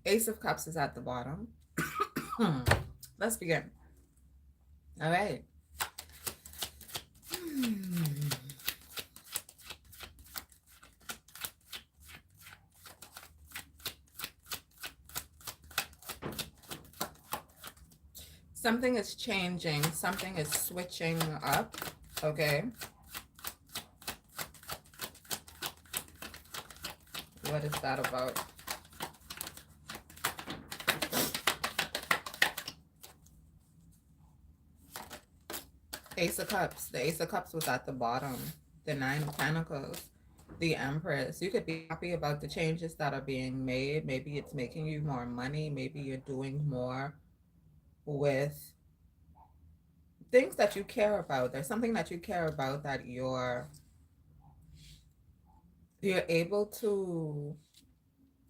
Ace of Cups is at the bottom. Let's begin. All right. Something is changing. Something is switching up. Okay. What is that about? Ace of Cups. The Ace of Cups was at the bottom. The Nine of Pentacles. The Empress. You could be happy about the changes that are being made. Maybe it's making you more money. Maybe you're doing more with things that you care about. There's something that you care about that you're able to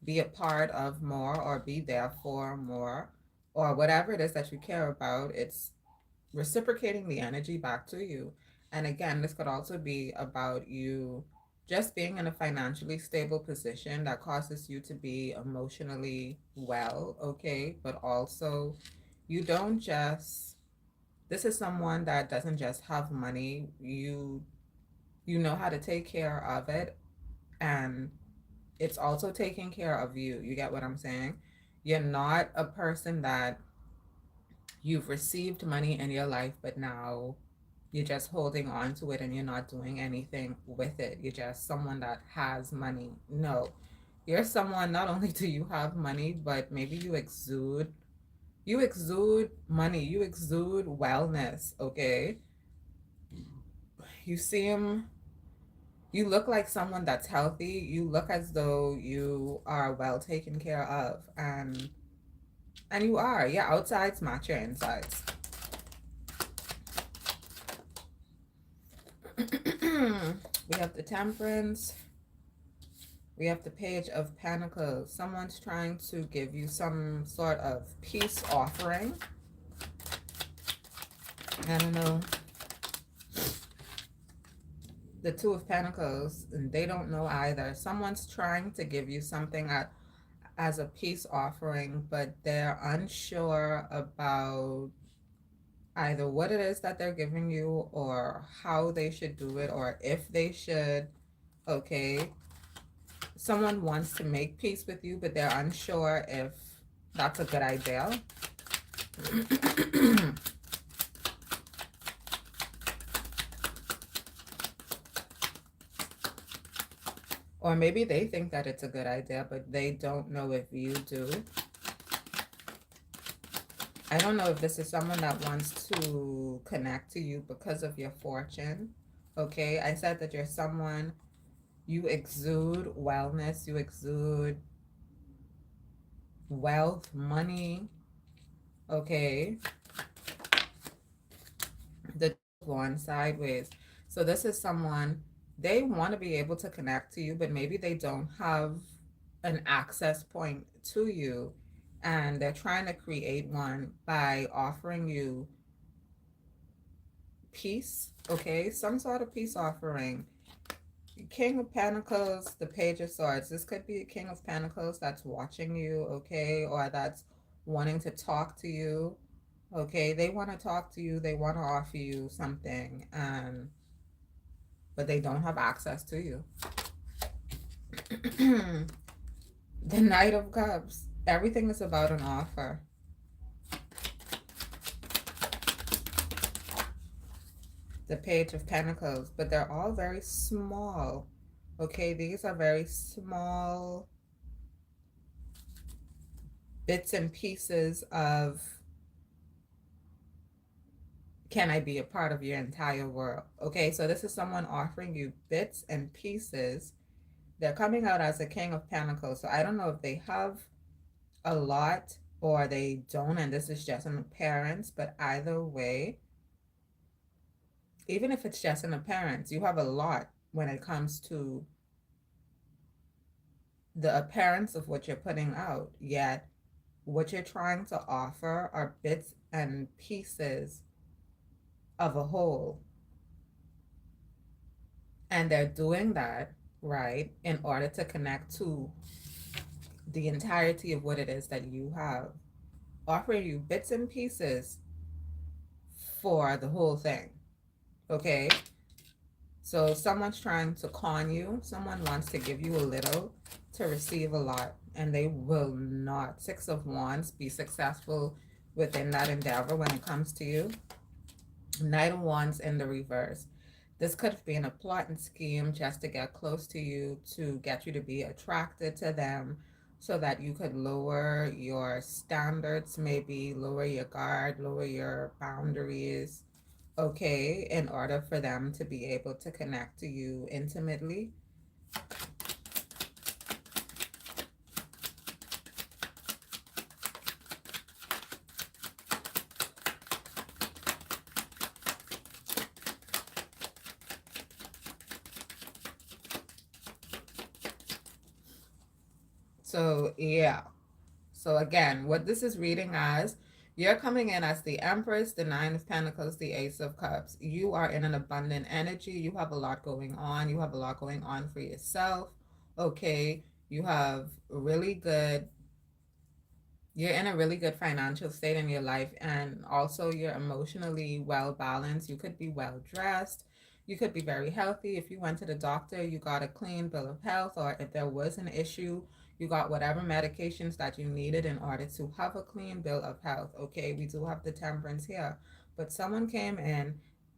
be a part of more or be there for more, or whatever it is that you care about. It's reciprocating the energy back to you. And again, this could also be about you just being in a financially stable position that causes you to be emotionally well, okay? But also, you don't just, this is someone that doesn't just have money. You know how to take care of it, and it's also taking care of you. You get what I'm saying? You're not a person that you've received money in your life, but now you're just holding on to it and you're not doing anything with it. You're just someone that has money. No, you're someone, not only do you have money, but maybe you exude money, you exude wellness, okay? You seem, you look like someone that's healthy. You look as though you are well taken care of, and you are. Your outsides match your insides. We have the Temperance. We have the Page of Pentacles. Someone's trying to give you some sort of peace offering. I don't know. The Two of Pentacles, and they don't know either. Someone's trying to give you something as a peace offering, but they're unsure about either what it is that they're giving you or how they should do it or if they should. Okay, someone wants to make peace with you, but they're unsure if that's a good idea. Or maybe they think that it's a good idea, but they don't know if you do. I don't know if this is someone that wants to connect to you because of your fortune. Okay, I said that you're someone, you exude wellness, you exude wealth, money. Okay, the one sideways. So this is someone, they want to be able to connect to you, but maybe they don't have an access point to you, and they're trying to create one by offering you peace, okay? Some sort of peace offering. King of Pentacles, the Page of Swords. This could be a King of Pentacles that's watching you, okay? Or that's wanting to talk to you, okay? They want to talk to you. They want to offer you something, but they don't have access to you. The Knight of Cups. Everything is about an offer. The Page of Pentacles, but they're all very small. Okay, these are very small bits and pieces of, can I be a part of your entire world? Okay, so this is someone offering you bits and pieces. They're coming out as a King of Pentacles, so I don't know if they have a lot or they don't, and this is just an appearance. But either way, even if it's just an appearance, you have a lot when it comes to the appearance of what you're putting out. Yet, what you're trying to offer are bits and pieces of a whole. And they're doing that, right, in order to connect to the entirety of what it is that you have, offering you bits and pieces for the whole thing. Okay? So someone's trying to con you, someone wants to give you a little to receive a lot, and they will not. Six of Wands, be successful within that endeavor when it comes to you. Knight of Wands in the reverse. This could have been a plot and scheme just to get close to you, to get you to be attracted to them, so that you could lower your standards, maybe lower your guard, lower your boundaries, okay, in order for them to be able to connect to you intimately. So, yeah. So again, what this is reading as, you're coming in as the Empress, the Nine of Pentacles, the Ace of Cups. You are in an abundant energy. You have a lot going on. You have a lot going on for yourself. Okay. You have really good, you're in a really good financial state in your life, and also you're emotionally well balanced. You could be well dressed. You could be very healthy. If you went to the doctor, you got a clean bill of health, or if there was an issue, you got whatever medications that you needed in order to have a clean bill of health. Okay, we do have the Temperance here, but someone came in,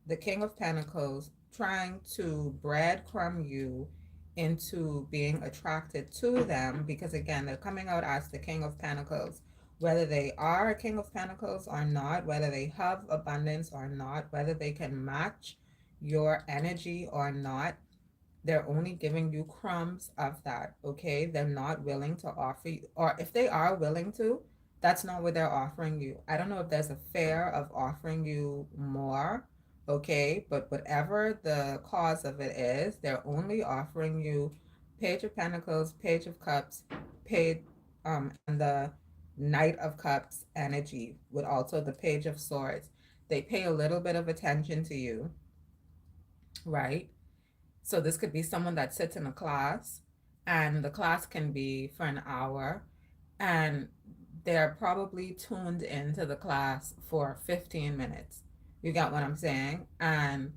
the King of Pentacles, trying to breadcrumb you into being attracted to them, because again, they're coming out as the King of Pentacles. Whether they are a King of Pentacles or not, whether they have abundance or not, whether they can match your energy or not, they're only giving you crumbs of that. Okay, they're not willing to offer you, or if they are willing to, that's not what they're offering you. I don't know if there's a fear of offering you more. Okay, but whatever the cause of it is, they're only offering you Page of Pentacles, Page of Cups, Page and the Knight of Cups energy, with also the Page of Swords. They pay a little bit of attention to you, right? So this could be someone that sits in a class, and the class can be for an hour, and they're probably tuned into the class for 15 minutes. You got what I'm saying? And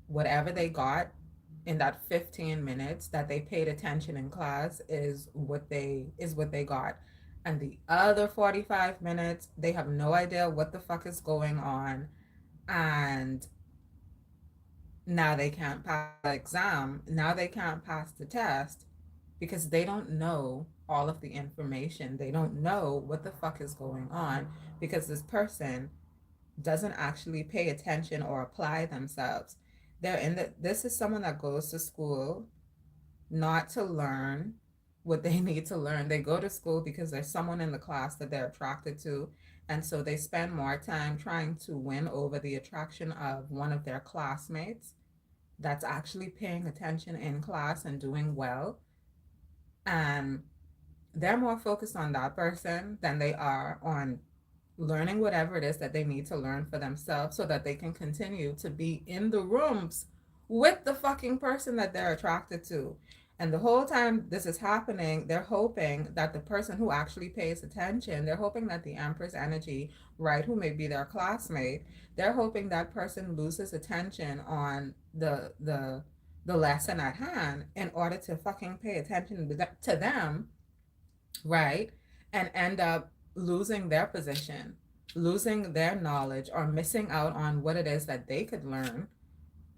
whatever they got in that 15 minutes that they paid attention in class is what they got. And the other 45 minutes, they have no idea what the fuck is going on, and now they can't pass the exam, now they can't pass the test, because they don't know all of the information. They don't know what the fuck is going on, because this person doesn't actually pay attention or apply themselves. This is someone that goes to school not to learn what they need to learn. They go to school because there's someone in the class that they're attracted to. And so they spend more time trying to win over the attraction of one of their classmates that's actually paying attention in class and doing well. And they're more focused on that person than they are on learning whatever it is that they need to learn for themselves, so that they can continue to be in the rooms with the fucking person that they're attracted to. And the whole time this is happening, they're hoping that the person who actually pays attention, they're hoping that the Empress energy, right, who may be their classmate, they're hoping that person loses attention on the lesson at hand in order to fucking pay attention to them, right? And end up losing their position, losing their knowledge, or missing out on what it is that they could learn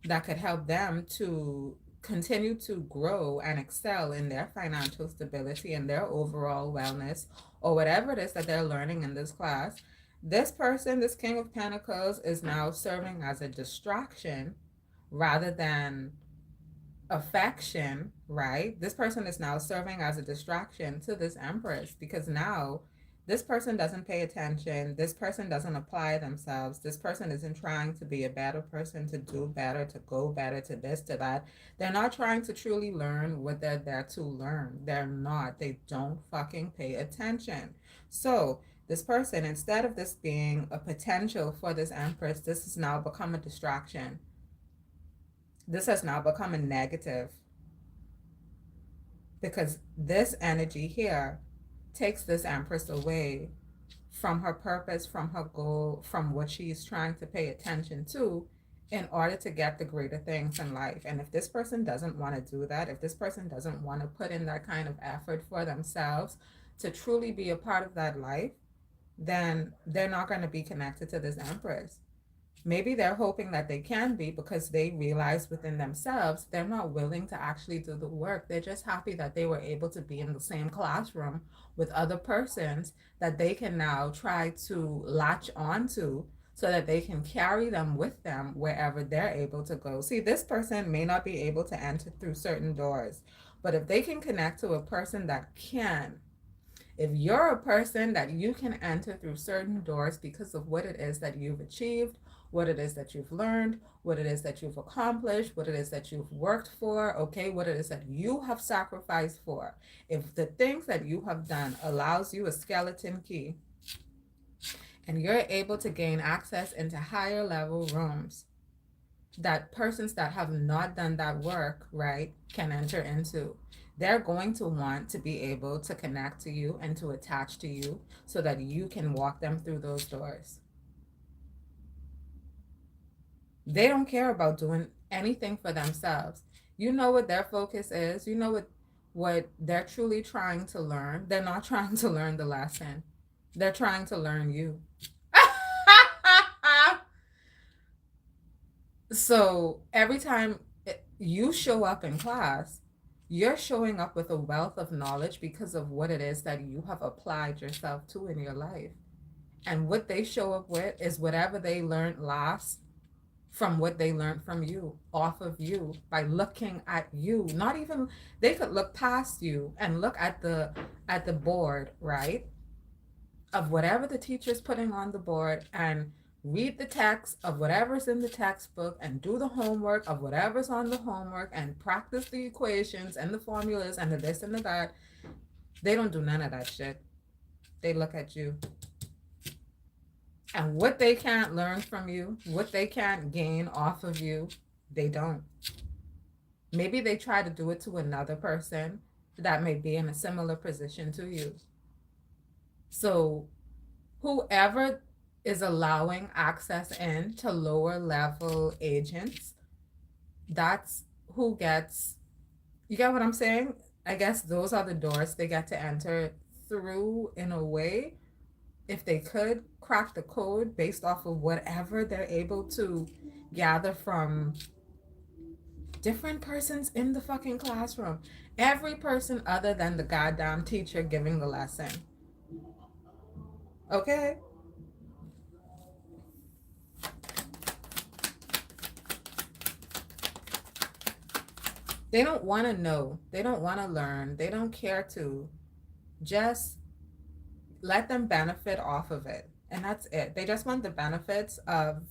that could help them to continue to grow and excel in their financial stability and their overall wellness, or whatever it is that they're learning in this class. This person, this King of Pentacles, is now serving as a distraction rather than affection, right? This person is now serving as a distraction to this Empress, because now This person doesn't pay attention. This person doesn't apply themselves. This person isn't trying to be a better person, to do better, to go better, to this, to that. They're not trying to truly learn what they're there to learn. They're not. They don't fucking pay attention. So, this person, instead of this being a potential for this Empress, this has now become a distraction. This has now become a negative, because this energy here takes this Empress away from her purpose, from her goal, from what she's trying to pay attention to in order to get the greater things in life. And if this person doesn't want to do that, if this person doesn't want to put in that kind of effort for themselves to truly be a part of that life, then they're not going to be connected to this Empress. Maybe they're hoping that they can be, because they realize within themselves they're not willing to actually do the work. They're just happy that they were able to be in the same classroom with other persons that they can now try to latch onto, so that they can carry them with them wherever they're able to go. See, this person may not be able to enter through certain doors, but if they can connect to a person that can, if you're a person that you can enter through certain doors because of what it is that you've achieved, what it is that you've learned, what it is that you've accomplished, what it is that you've worked for, okay, what it is that you have sacrificed for. If the things that you have done allows you a skeleton key, and you're able to gain access into higher level rooms that persons that have not done that work, right, can enter into, they're going to want to be able to connect to you and to attach to you so that you can walk them through those doors. They don't care about doing anything for themselves. You know what their focus is. You know what they're truly trying to learn. They're not trying to learn the lesson. They're trying to learn you. So every time you show up in class, you're showing up with a wealth of knowledge because of what it is that you have applied yourself to in your life. And what they show up with is whatever they learned last from what they learned from you, off of you, by looking at you. Not even, they could look past you and look at the board, right, of whatever the teacher's putting on the board, and read the text of whatever's in the textbook, and do the homework of whatever's on the homework, and practice the equations and the formulas and the this and the that. They don't do none of that shit. They look at you. And what they can't learn from you, what they can't gain off of you, they don't. Maybe they try to do it to another person that may be in a similar position to you. So whoever is allowing access in to lower level agents, that's who gets, you get what I'm saying? I guess those are the doors they get to enter through, in a way, if they could crack the code based off of whatever they're able to gather from different persons in the fucking classroom. Every person other than the goddamn teacher giving the lesson. Okay? They don't want to know. They don't want to learn. They don't care to. Just let them benefit off of it. And that's it. They just want the benefits of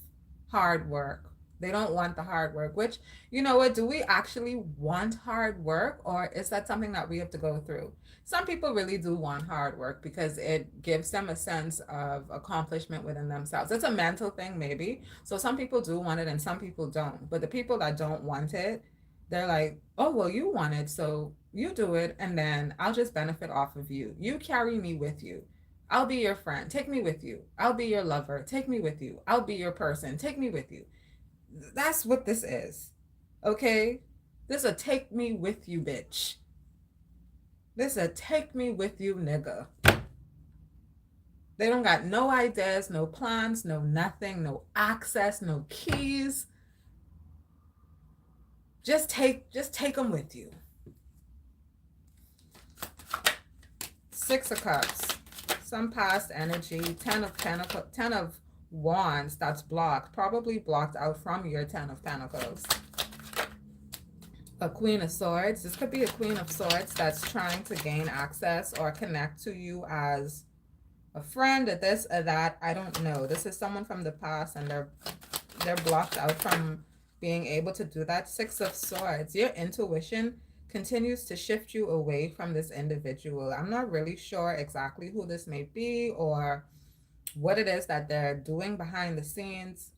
hard work. They don't want the hard work, which, you know what, do we actually want hard work, or is that something that we have to go through? Some people really do want hard work because it gives them a sense of accomplishment within themselves. It's a mental thing, maybe. So some people do want it and some people don't. But the people that don't want it, they're like, oh, well, you want it, so you do it, and then I'll just benefit off of you. You carry me with you. I'll be your friend. Take me with you. I'll be your lover. Take me with you. I'll be your person. Take me with you. That's what this is. Okay? This is a take me with you, bitch. This is a take me with you, nigga. They don't got no ideas, no plans, no nothing, no access, no keys. Just take them with you. 6 of Cups. Some past energy. 10 of Pentacles, 10 of Wands that's blocked, probably blocked out from your 10 of Pentacles. A Queen of Swords. This could be a Queen of Swords that's trying to gain access or connect to you as a friend, or this or that. I don't know. This is someone from the past, and they're blocked out from being able to do that. Six of Swords. Your intuition continues to shift you away from this individual. I'm not really sure exactly who this may be or what it is that they're doing behind the scenes,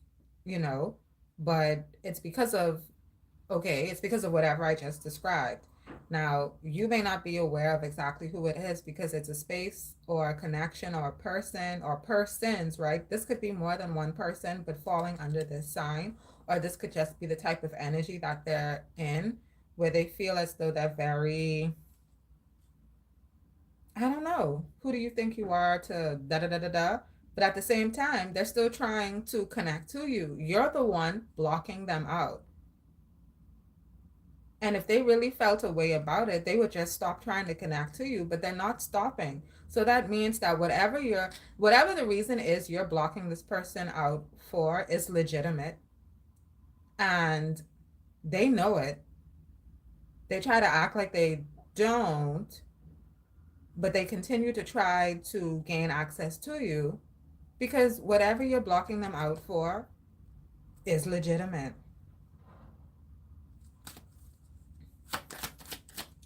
you know, but it's because of whatever I just described. Now, you may not be aware of exactly who it is because it's a space or a connection or a person or persons, right? This could be more than one person, but falling under this sign, or this could just be the type of energy that they're in where they feel as though they're very, I don't know, who do you think you are to da da da da da? But at the same time, they're still trying to connect to you. You're the one blocking them out. And if they really felt a way about it, they would just stop trying to connect to you, but they're not stopping. So that means that whatever the reason is you're blocking this person out for is legitimate. And they know it. They try to act like they don't, but they continue to try to gain access to you because whatever you're blocking them out for is legitimate.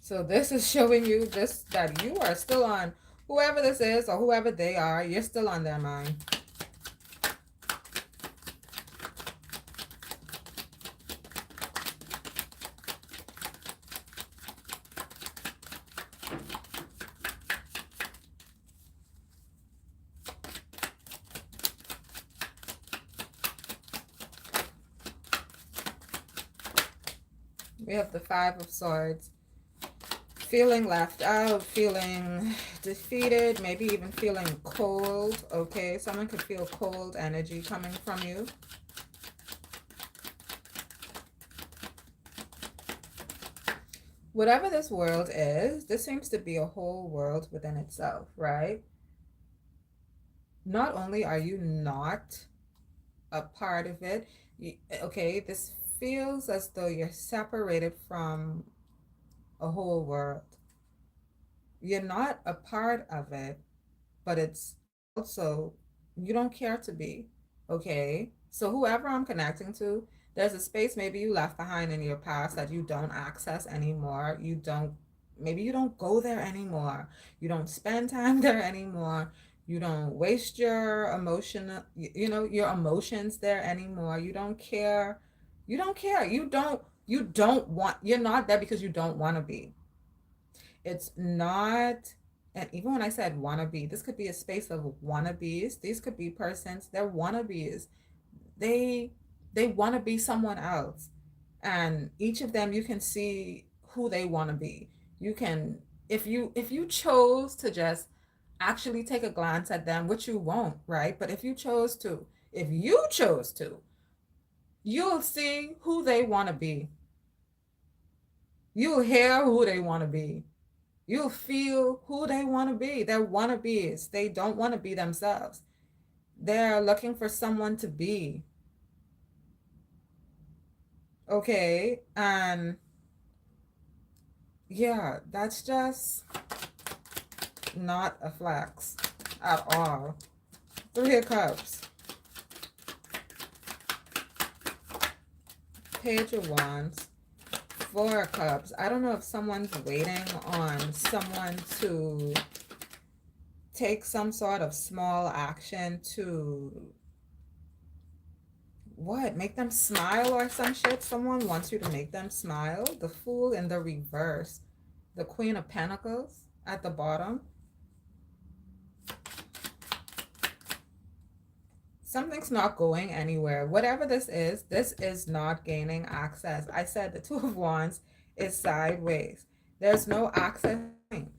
So this is showing you this that you are still on whoever this is or whoever they are, you're still on their mind. We have the Five of Swords. Feeling left out, feeling defeated, maybe even feeling cold, okay? Someone could feel cold energy coming from you. Whatever this world is, this seems to be a whole world within itself, right? Not only are you not a part of it, okay, this feels as though you're separated from a whole world. You're not a part of it, but it's also, you don't care to be, okay? So whoever I'm connecting to, there's a space maybe you left behind in your past that you don't access anymore. Maybe you don't go there anymore. You don't spend time there anymore. You don't waste your your emotions there anymore. You don't care. You don't care. You're not there because you don't want to be. It's not, and even when I said wannabe, this could be a space of wannabes. These could be persons, they're wannabes. They they want to be someone else. And each of them you can see who they want to be. You can if you chose to just actually take a glance at them, which you won't, right? But if you chose to, you'll see who they want to be. You'll hear who they want to be. You'll feel who they want to be. They're wannabes. They don't want to be themselves. They're looking for someone to be. Okay. And yeah, that's just not a flex at all. Three of Cups. Page of Wands. Four of Cups. I don't know if someone's waiting on someone to take some sort of small action to make them smile or some shit. Someone wants you to make them smile. The Fool in the reverse. The Queen of Pentacles at the bottom. Something's not going anywhere. Whatever this is not gaining access. I said the Two of Wands is sideways. There's no access. Are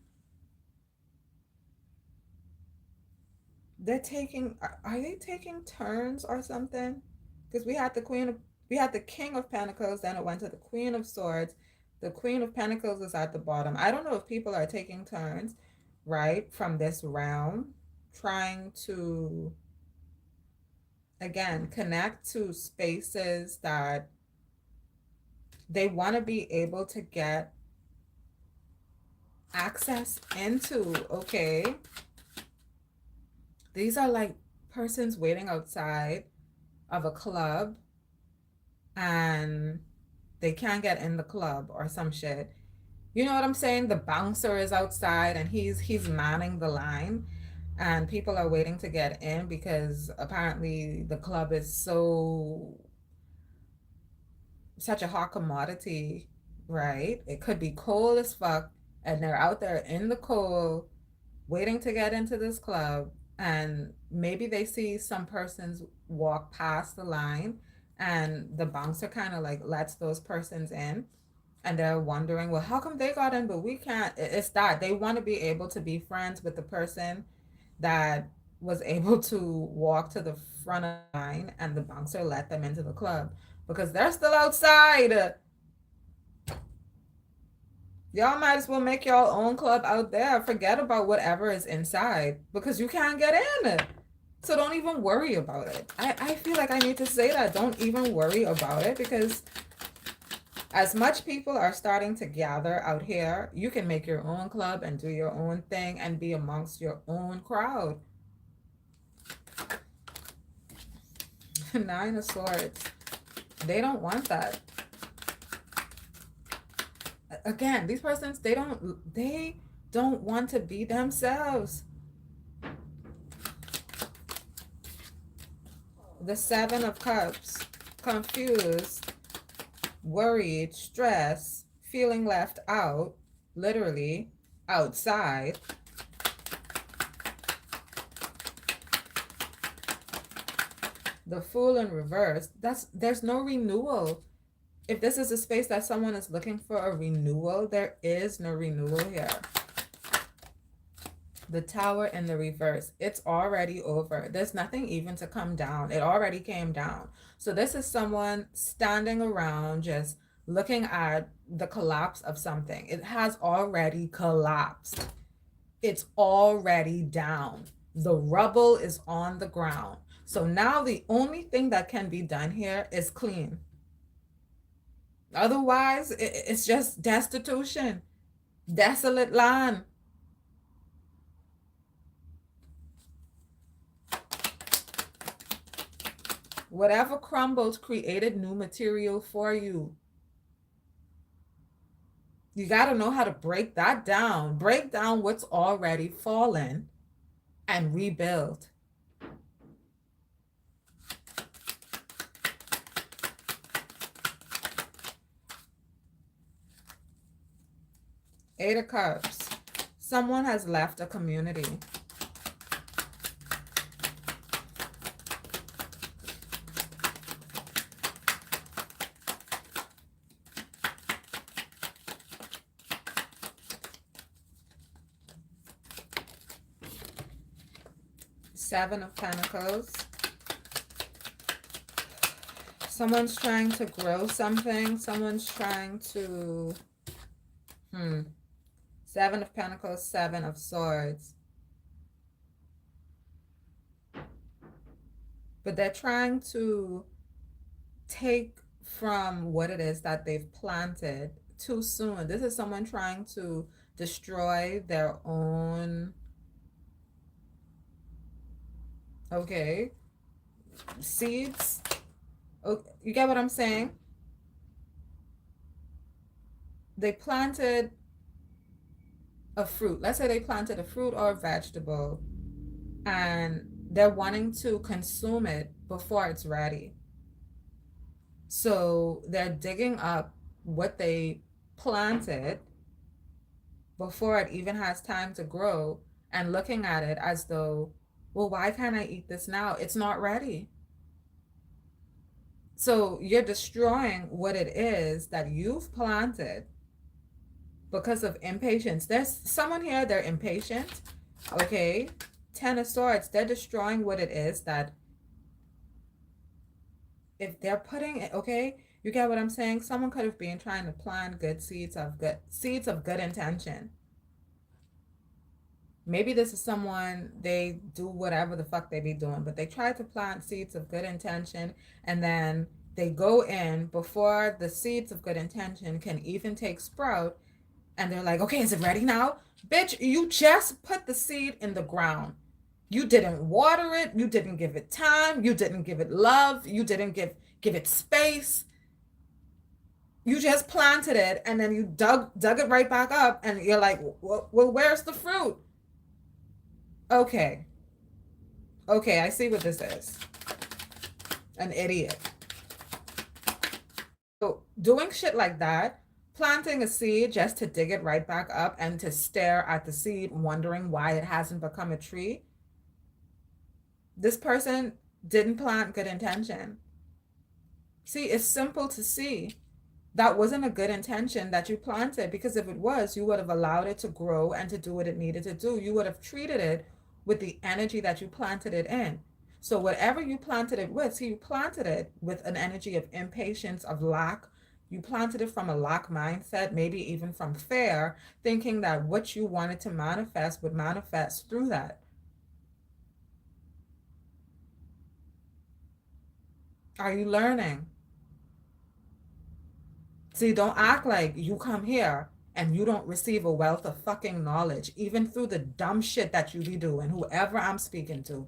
they taking turns or something? Because we had the King of Pentacles, then it went to the Queen of Swords. The Queen of Pentacles is at the bottom. I don't know if people are taking turns, right, from this realm, trying to, again, connect to spaces that they want to be able to get access into, okay? These are like persons waiting outside of a club and they can't get in the club or some shit. You know what I'm saying? The bouncer is outside and he's manning the line and people are waiting to get in because apparently the club is such a hot commodity, right? It could be cold as fuck and they're out there in the cold waiting to get into this club and maybe they see some persons walk past the line and the bouncer kind of like lets those persons in and they're wondering, well, how come they got in but we can't? It's that they want to be able to be friends with the person that was able to walk to the front of the line and the bouncer let them into the club because they're still outside. Y'all might as well make your own club out there. Forget about whatever is inside because you can't get in. So don't even worry about it. I feel like I need to say that. Don't even worry about it because as much people are starting to gather out here, you can make your own club and do your own thing and be amongst your own crowd. Nine of Swords. They don't want that. Again, these persons, they don't want to be themselves. The Seven of Cups. Confused, worried, stressed, feeling left out, literally outside. The Fool in reverse. There's no renewal. If this is a space that someone is looking for a renewal, there is no renewal here. The Tower in the reverse. It's already over. There's nothing even to come down. It already came down. So this is someone standing around just looking at the collapse of something. It has already collapsed. It's already down. The rubble is on the ground. So now the only thing that can be done here is clean. Otherwise, it's just destitution, desolate land. Whatever crumbles created new material for you. You got to know how to break that down. Break down what's already fallen and rebuild. Eight of Cups. Someone has left a community. Seven of Pentacles. Someone's trying to grow something. Someone's trying to... Seven of Pentacles, Seven of Swords. But they're trying to take from what it is that they've planted too soon. This is someone trying to destroy their own... Okay. Seeds. Okay. You get what I'm saying? They planted a fruit. Let's say they planted a fruit or a vegetable and they're wanting to consume it before it's ready. So they're digging up what they planted before it even has time to grow and looking at it as though, well, why can't I eat this now? It's not ready. So you're destroying what it is that you've planted because of impatience. There's someone here, they're impatient. Okay. Ten of Swords, they're destroying what it is that if they're putting it, okay, you get what I'm saying? Someone could have been trying to plant good seeds of good intention. Maybe this is someone, they do whatever the fuck they be doing, but they try to plant seeds of good intention and then they go in before the seeds of good intention can even take sprout and they're like, okay, is it ready now? Bitch, you just put the seed in the ground. You didn't water it. You didn't give it time. You didn't give it love. You didn't give it space. You just planted it and then you dug it right back up and you're like, well, where's the fruit? Okay. Okay, I see what this is. An idiot. So doing shit like that, planting a seed just to dig it right back up and to stare at the seed, wondering why it hasn't become a tree. This person didn't plant good intention. See, it's simple to see. That wasn't a good intention that you planted, because if it was, you would have allowed it to grow and to do what it needed to do. You would have treated it with the energy that you planted it in. So whatever you planted it with, see, you planted it with an energy of impatience, of lack. You planted it from a lack mindset, maybe even from fear, thinking that what you wanted to manifest would manifest through that. Are you learning? See, don't act like you come here and you don't receive a wealth of fucking knowledge, even through the dumb shit that you be doing, whoever I'm speaking to.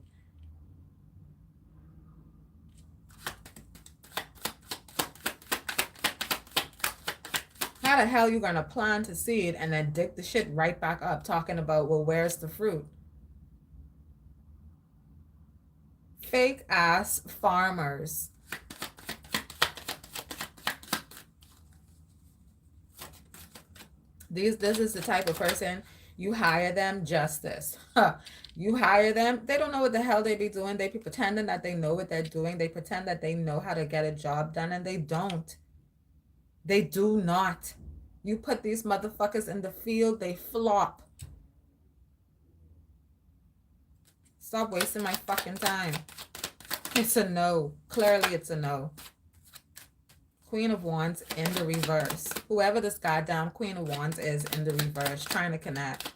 How the hell you gonna plant a seed and then dig the shit right back up, talking about, well, where's the fruit? Fake ass farmers. This is the type of person, you hire them justice. You hire them, they don't know what the hell they be doing. They be pretending that they know what they're doing. They pretend that they know how to get a job done, and they don't. They do not. You put these motherfuckers in the field, they flop. Stop wasting my fucking time. It's a no. Clearly it's a no. Queen of Wands in the reverse. Whoever this goddamn Queen of Wands is in the reverse, trying to connect.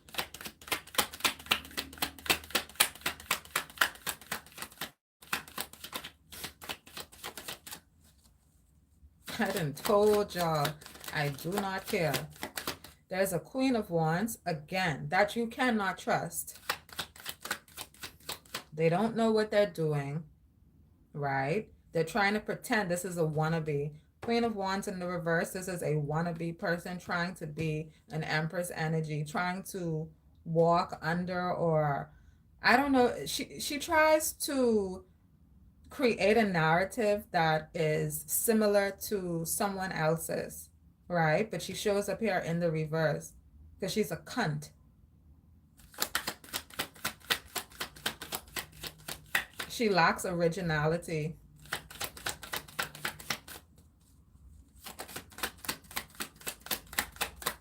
I done told y'all, I do not care. There's a Queen of Wands, again, that you cannot trust. They don't know what they're doing, right? They're trying to pretend this is a wannabe. Queen of Wands in the reverse, this is a wannabe person trying to be an Empress energy, trying to walk under, or I don't know. She tries to create a narrative that is similar to someone else's, right? But she shows up here in the reverse because she's a cunt. She lacks originality.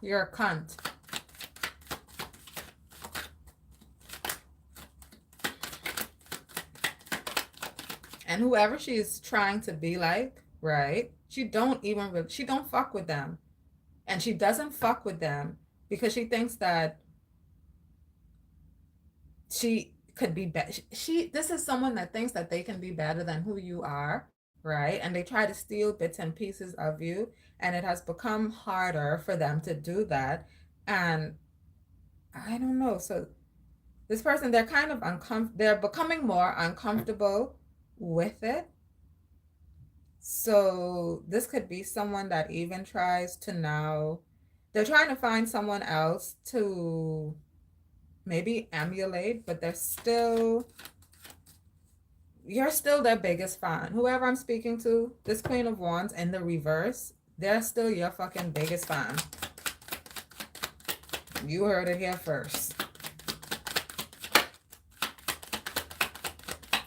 You're a cunt. And whoever she's trying to be like, right? She don't fuck with them. And she doesn't fuck with them because she thinks that she could be better. This is someone that thinks that they can be better than who you are, right? And they try to steal bits and pieces of you, and it has become harder for them to do that. And I don't know. So this person, they're kind of they're becoming more uncomfortable with it. So this could be someone that even tries to now, they're trying to find someone else to maybe emulate, but you're still their biggest fan. Whoever I'm speaking to, this Queen of Wands in the reverse, they're still your fucking biggest fan. You heard it here first.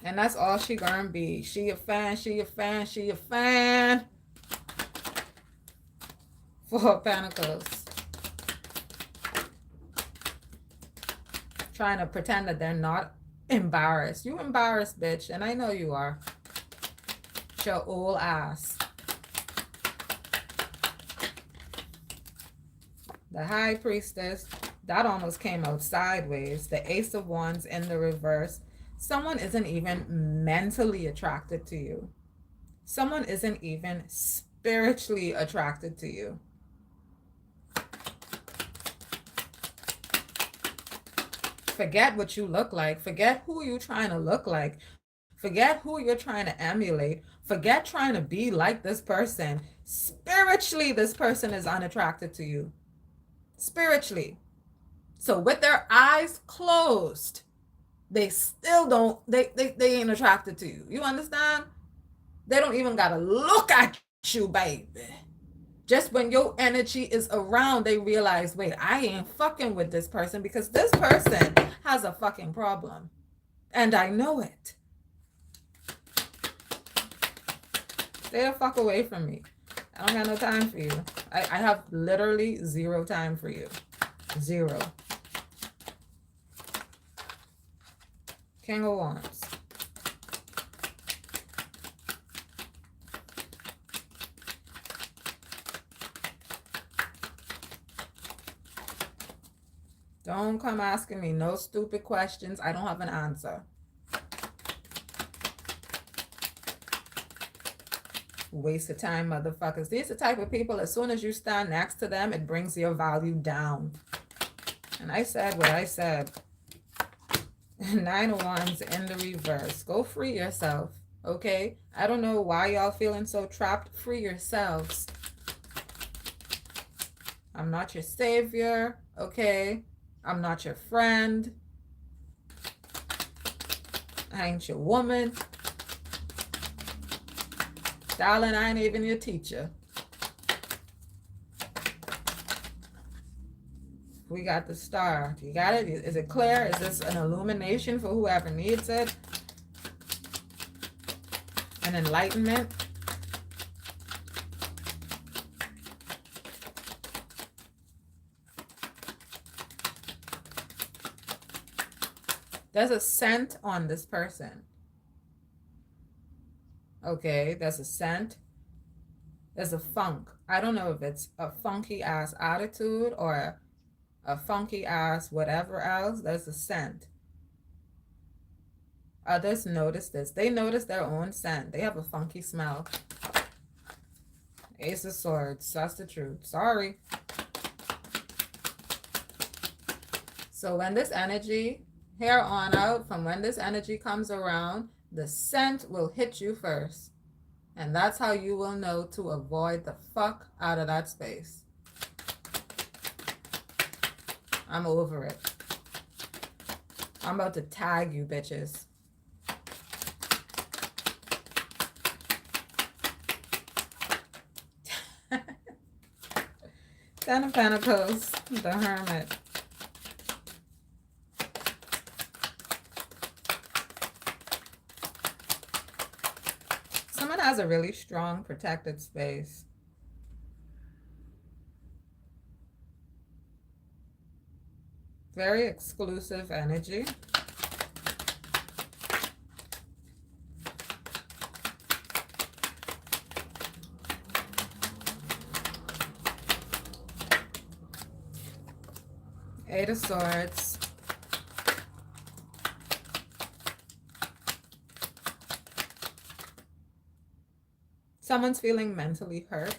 And that's all she gonna be. She a fan, she a fan, she a fan. Four of Pentacles. Trying to pretend that they're not embarrassed. You embarrassed, bitch. And I know you are. Your old ass. The High Priestess. That almost came out sideways. The Ace of Wands in the reverse. Someone isn't even mentally attracted to you. Someone isn't even spiritually attracted to you. Forget what you look like. Forget who you're trying to look like. Forget who you're trying to emulate. Forget trying to be like this person. Spiritually, this person is unattracted to you. Spiritually. So with their eyes closed, they still don't, they ain't attracted to you. You understand? They don't even gotta look at you, baby. Just when your energy is around, they realize, wait, I ain't fucking with this person because this person has a fucking problem. And I know it. Stay the fuck away from me. I don't got no time for you. I have literally zero time for you. Zero. King of Wands. Don't come asking me no stupid questions. I don't have an answer. Waste of time, motherfuckers. These are the type of people, as soon as you stand next to them, it brings your value down. And I said what I said. 9 of Wands in the reverse. Go free yourself, okay? I don't know why y'all feeling so trapped. Free yourselves. I'm not your savior, okay? I'm not your friend. I ain't your woman. Darling, I ain't even your teacher. We got the star. You got it? Is it clear? Is this an illumination for whoever needs it? An enlightenment? There's a scent on this person. Okay, there's a scent. There's a funk. I don't know if it's a funky ass attitude or a funky ass whatever else. There's a scent. Others notice this. They notice their own scent. They have a funky smell. Ace of Swords. That's the truth. Sorry. So when this energy, here on out, from when this energy comes around, the scent will hit you first. And that's how you will know to avoid the fuck out of that space. I'm over it. I'm about to tag you bitches. Ten of Pentacles, the Hermit. Someone has a really strong protected space. Very exclusive energy. Eight of Swords. Someone's feeling mentally hurt.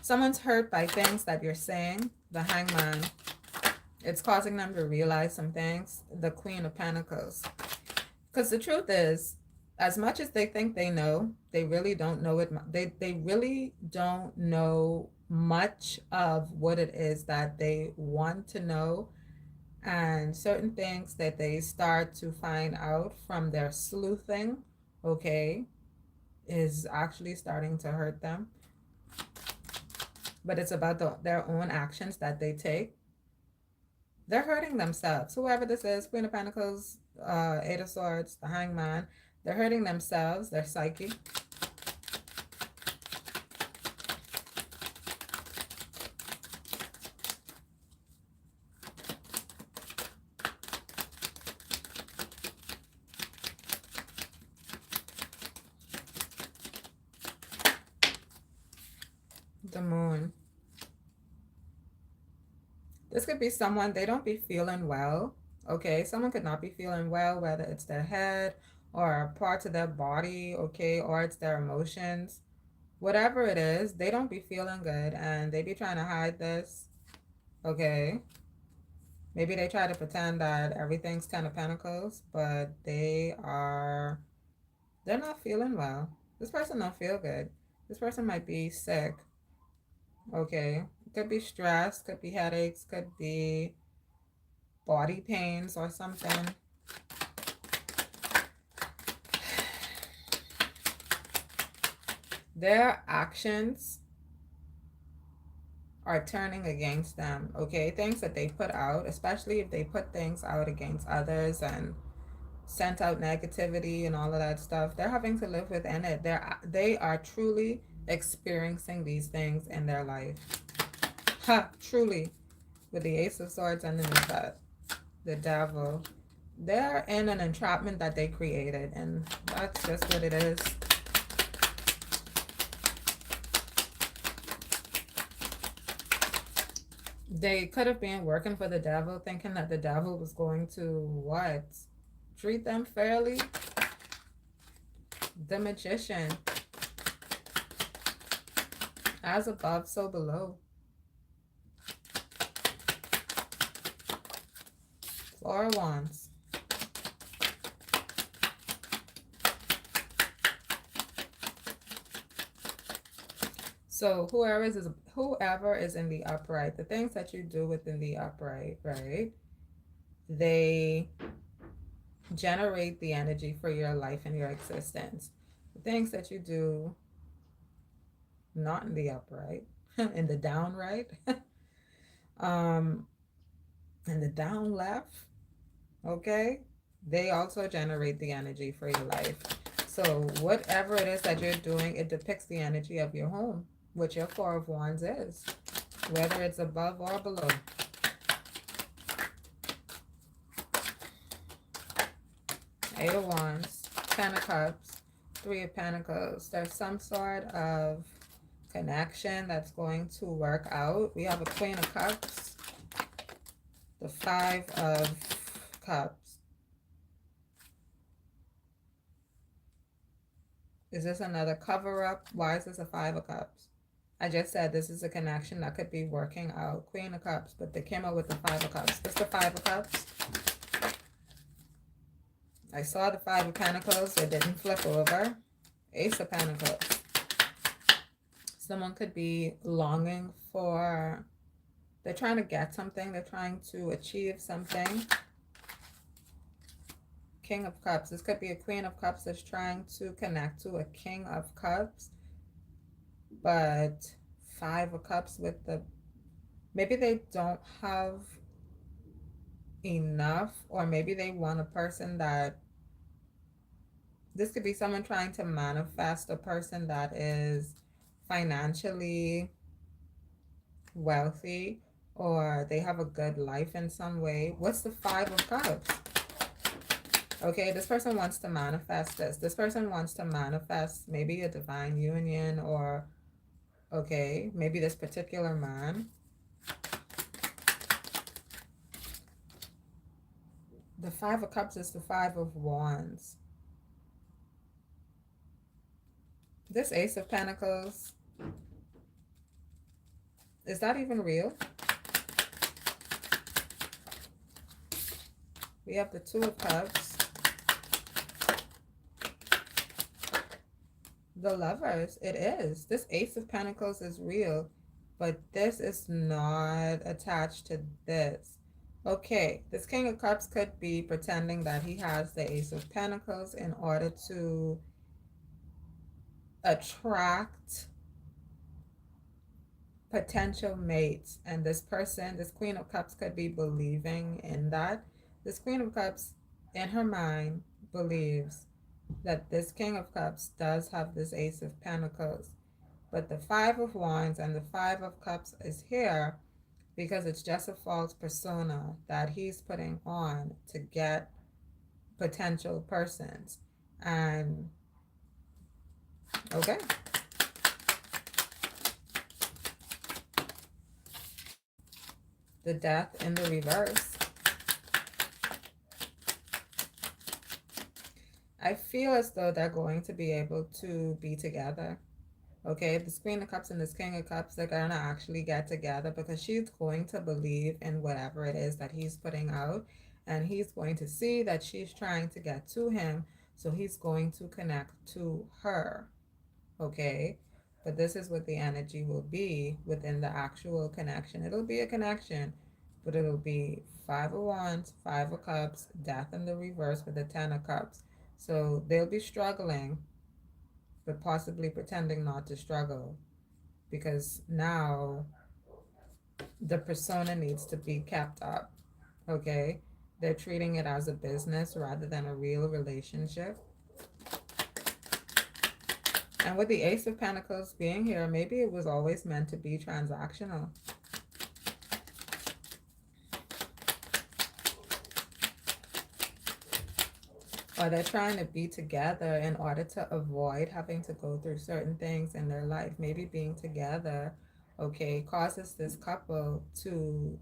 Someone's hurt by things that you're saying. The Hangman. It's causing them to realize some things. The Queen of Pentacles. Because the truth is, as much as they think they know, they really don't know it. They really don't know much of what it is that they want to know. And certain things that they start to find out from their sleuthing, okay, is actually starting to hurt them. But it's about their own actions that they take. They're hurting themselves. Whoever this is, Queen of Pentacles, Eight of Swords, the Hangman, they're hurting themselves, their psyche. The Moon. This could be someone, they don't be feeling well, okay? Someone could not be feeling well, whether it's their head or parts of their body, okay? Or it's their emotions. Whatever it is, they don't be feeling good and they be trying to hide this, okay? Maybe they try to pretend that everything's 10 of Pentacles, but they're not feeling well. This person don't feel good. This person might be sick. Okay. Could be stress, could be headaches, could be body pains or something. Their actions are turning against them, okay? Things that they put out, especially if they put things out against others and sent out negativity and all of that stuff, they're having to live within it. They are truly experiencing these things in their life. Ha, truly. With the Ace of Swords underneath that, the Devil. They're in an entrapment that they created, and that's just what it is. They could have been working for the devil, thinking that the devil was going to what? Treat them fairly? The Magician. As above, so below. Four of Wands. So whoever is in the upright, the things that you do within the upright, right? They generate the energy for your life and your existence. The things that you do not in the upright, in the downright, in the down left, okay? They also generate the energy for your life. So whatever it is that you're doing, it depicts the energy of your home, which your Four of Wands is, whether it's above or below. Eight of Wands, Ten of Cups, Three of Pentacles. There's some sort of connection that's going to work out. We have a Queen of Cups, the Five of Cups. Is this another cover-up? Why is this a Five of Cups? I just said this is a connection that could be working out. Queen of Cups, but they came out with the Five of Cups. What's the Five of Cups? I saw the Five of Pentacles. It didn't flip over. Ace of Pentacles. Someone could be longing for... They're trying to get something. They're trying to achieve something. King of Cups. This could be a Queen of Cups that's trying to connect to a King of Cups. But Five of Cups with the... Maybe they don't have enough, or maybe they want a person that... This could be someone trying to manifest a person that is financially wealthy, or they have a good life in some way. What's the Five of Cups? Okay, this person wants to manifest this. This person wants to manifest maybe a divine union, or, okay, maybe this particular man. The Five of Cups is the Five of Wands. This Ace of Pentacles, is that even real? We have the Two of Cups. The Lovers, it is. This Ace of Pentacles is real, but this is not attached to this. Okay, this King of Cups could be pretending that he has the Ace of Pentacles in order to attract potential mates. And this person, this Queen of Cups, could be believing in that. This Queen of Cups, in her mind, believes that this King of Cups does have this Ace of Pentacles. But the Five of Wands and the Five of Cups is here because it's just a false persona that he's putting on to get potential persons. And, okay. The Death in the reverse. I feel as though they're going to be able to be together. Okay, this Queen of Cups and this King of Cups, they're going to actually get together because she's going to believe in whatever it is that he's putting out. And he's going to see that she's trying to get to him. So he's going to connect to her. Okay, but this is what the energy will be within the actual connection. It'll be a connection, but it'll be Five of Wands, Five of Cups, Death in the reverse with the Ten of Cups. So they'll be struggling, but possibly pretending not to struggle, because now the persona needs to be kept up. Okay, they're treating it as a business rather than a real relationship. And with the Ace of Pentacles being here, maybe it was always meant to be transactional. Or they're trying to be together in order to avoid having to go through certain things in their life. Maybe being together, okay, causes this couple to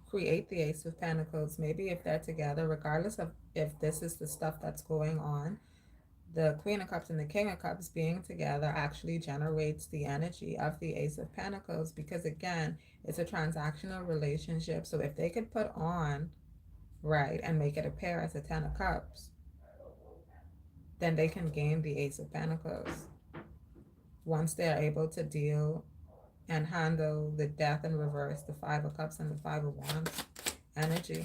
create the Ace of Pentacles. Maybe if they're together, regardless of if this is the stuff that's going on, the Queen of Cups and the King of Cups being together actually generates the energy of the Ace of Pentacles, because again, it's a transactional relationship. So if they could put on, right, and make it appear as a Ten of Cups, then they can gain the Ace of Pentacles once they're able to deal and handle the Death in reverse, the Five of Cups and the Five of Wands energy.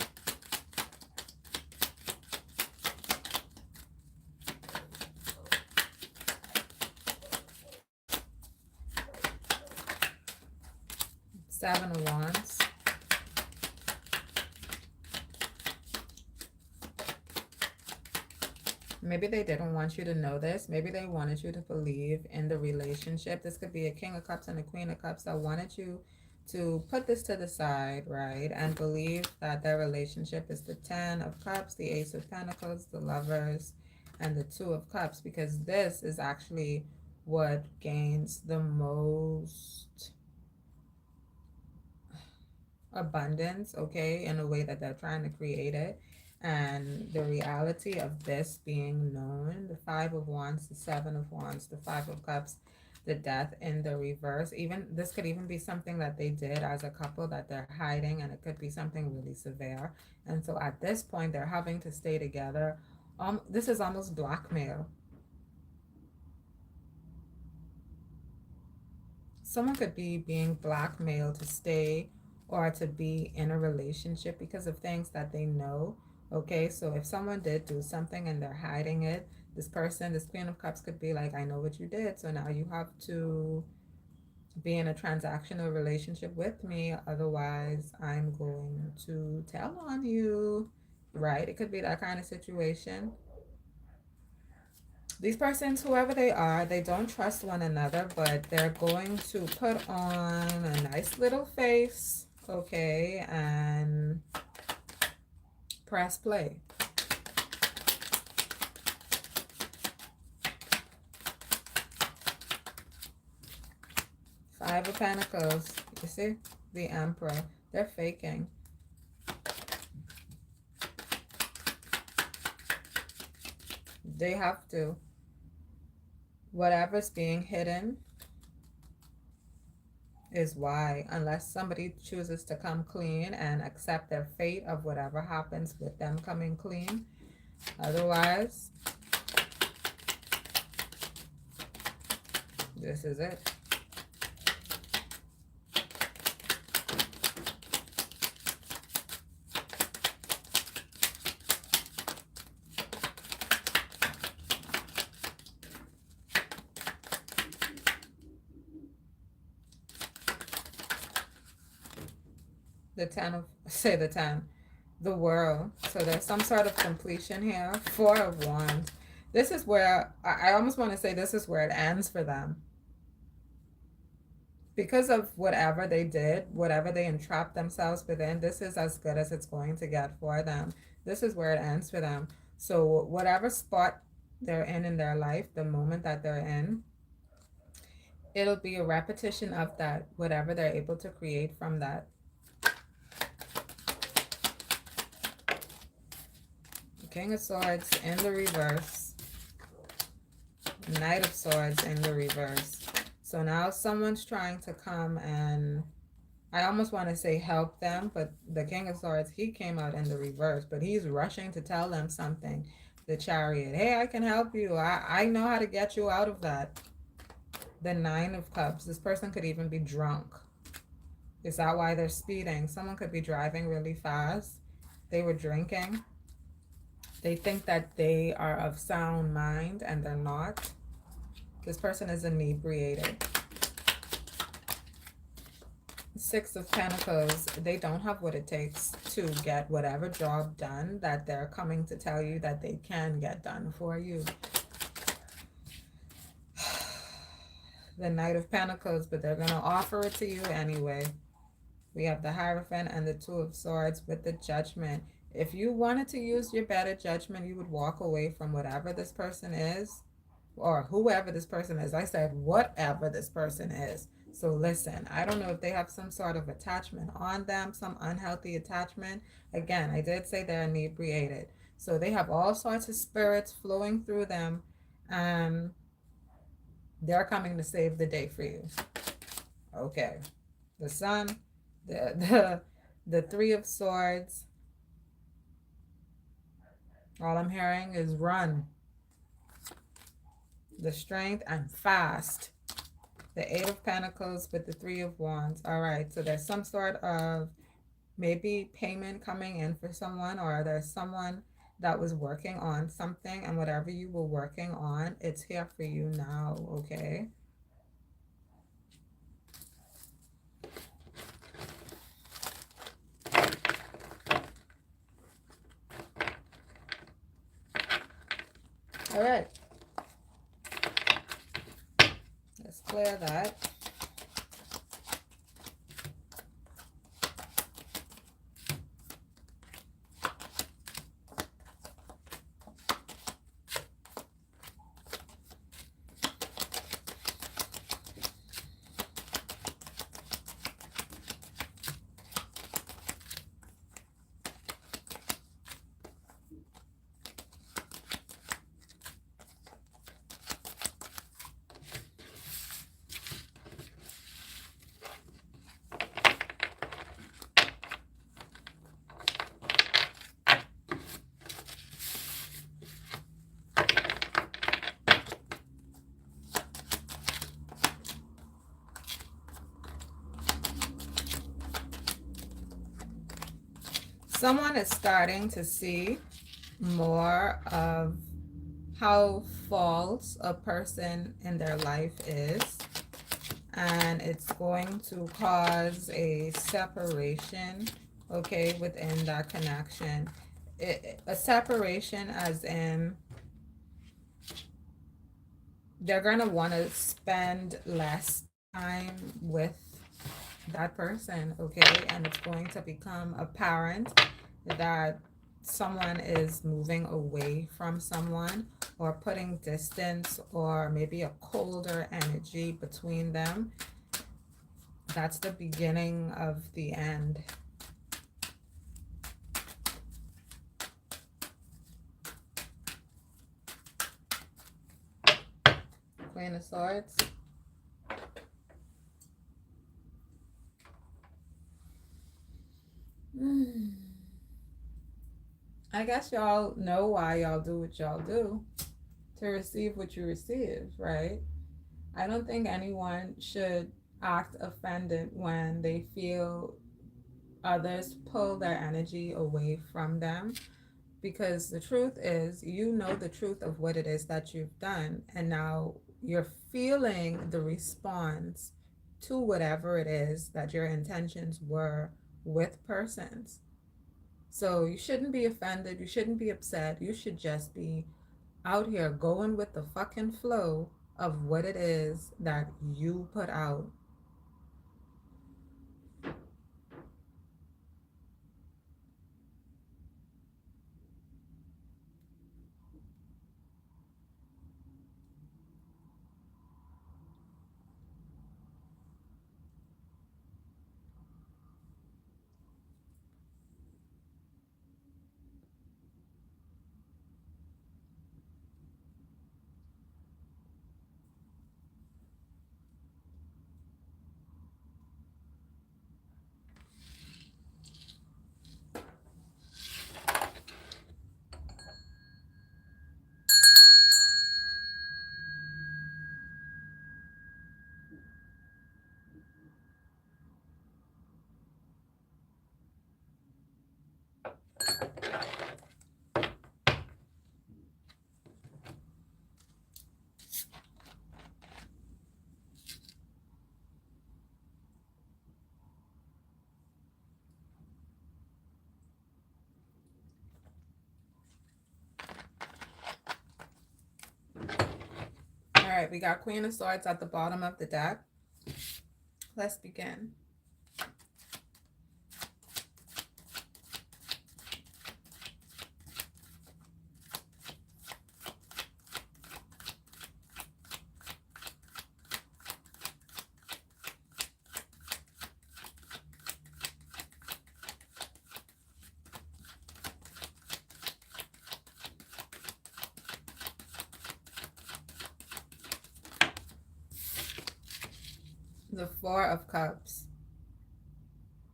Seven of Wands. Maybe they didn't want you to know this. Maybe they wanted you to believe in the relationship. This could be a King of Cups and a Queen of Cups that wanted you to put this to the side, right? And believe that their relationship is the Ten of Cups, the Ace of Pentacles, the Lovers, and the Two of Cups, because this is actually what gains the most abundance, okay, in a way that they're trying to create it. And the reality of this being known, the Five of Wands, the Seven of Wands, the Five of Cups, the Death in the reverse. Even this could even be something that they did as a couple that they're hiding, and it could be something really severe. And so at this point, they're having to stay together. This is almost blackmail. Someone could be being blackmailed to stay or to be in a relationship because of things that they know. Okay, so if someone did do something and they're hiding it, this person, this Queen of Cups, could be like, I know what you did, so now you have to be in a transactional relationship with me, otherwise I'm going to tell on you, right? It could be that kind of situation. These persons, whoever they are, they don't trust one another, but they're going to put on a nice little face, okay, and press play. Five of Pentacles, you see, the Emperor, they're faking. They have to. Whatever's being hidden is why, unless somebody chooses to come clean and accept their fate of whatever happens with them coming clean. Otherwise, this is it. The 10 of, say the 10, the World. So there's some sort of completion here. Four of Wands. This is where, I almost want to say this is where it ends for them. Because of whatever they did, whatever they entrapped themselves within, this is as good as it's going to get for them. This is where it ends for them. So whatever spot they're in their life, the moment that they're in, it'll be a repetition of that, whatever they're able to create from that. King of Swords in the reverse. Knight of Swords in the reverse. So now someone's trying to come and I almost want to say help them, but the King of Swords, he came out in the reverse, but he's rushing to tell them something. The Chariot, hey, I can help you. I know how to get you out of that. The Nine of Cups, this person could even be drunk. Is that why they're speeding? Someone could be driving really fast. They were drinking. They think that they are of sound mind and they're not. This person is inebriated. Six of Pentacles, they don't have what it takes to get whatever job done that they're coming to tell you that they can get done for you. The Knight of Pentacles, but they're going to offer it to you anyway. We have the Hierophant and the Two of Swords with the Judgment. If you wanted to use your better judgment, you would walk away from whatever this person is, or whoever this person is. I said whatever this person is. So listen, I don't know if they have some sort of attachment on them, some unhealthy attachment. Again, I did say they're inebriated. So they have all sorts of spirits flowing through them, and they're coming to save the day for you. Okay. The Sun, the Three of Swords. All I'm hearing is run. The Strength and fast. The Eight of Pentacles with the Three of Wands. All right, so there's some sort of maybe payment coming in for someone, or there's someone that was working on something, and whatever you were working on, it's here for you now, okay? All right. Let's clear that. Someone is starting to see more of how false a person in their life is, and it's going to cause a separation, okay, within that connection. A separation as in they're going to want to spend less time with that person, okay? And it's going to become apparent that someone is moving away from someone, or putting distance, or maybe a colder energy between them. That's the beginning of the end. Queen of Swords. I guess y'all know why y'all do what y'all do, to receive what you receive, right? I don't think anyone should act offended when they feel others pull their energy away from them, because the truth is, you know the truth of what it is that you've done, and now you're feeling the response to whatever it is that your intentions were with persons. So you shouldn't be offended, you shouldn't be upset, you should just be out here going with the fucking flow of what it is that you put out. right, we got Queen of Swords at the bottom of the deck. Let's begin. The Four of Cups.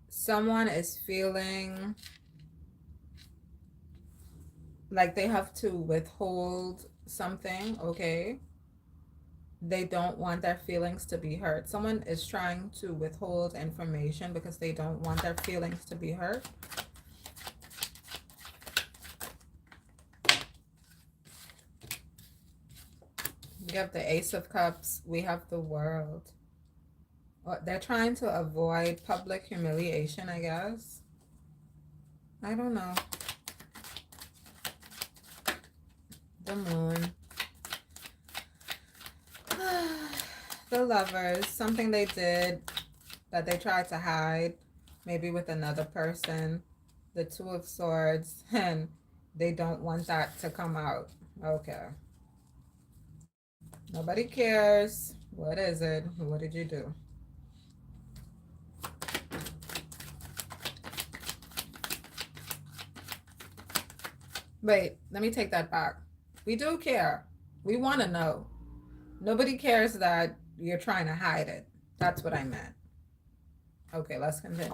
Someone is feeling like they have to withhold something, okay? They don't want their feelings to be hurt. Someone is trying to withhold information because they don't want their feelings to be hurt. We have the Ace of Cups. We have the World. They're trying to avoid public humiliation, I guess. I don't know. The Moon. The Lovers. Something they did that they tried to hide, maybe with another person. The Two of Swords, and they don't want that to come out. Okay. Nobody cares. What is it? What did you do? Wait, let me take that back. We do care. We want to know. Nobody cares that you're trying to hide it. That's what I meant. Okay, let's continue.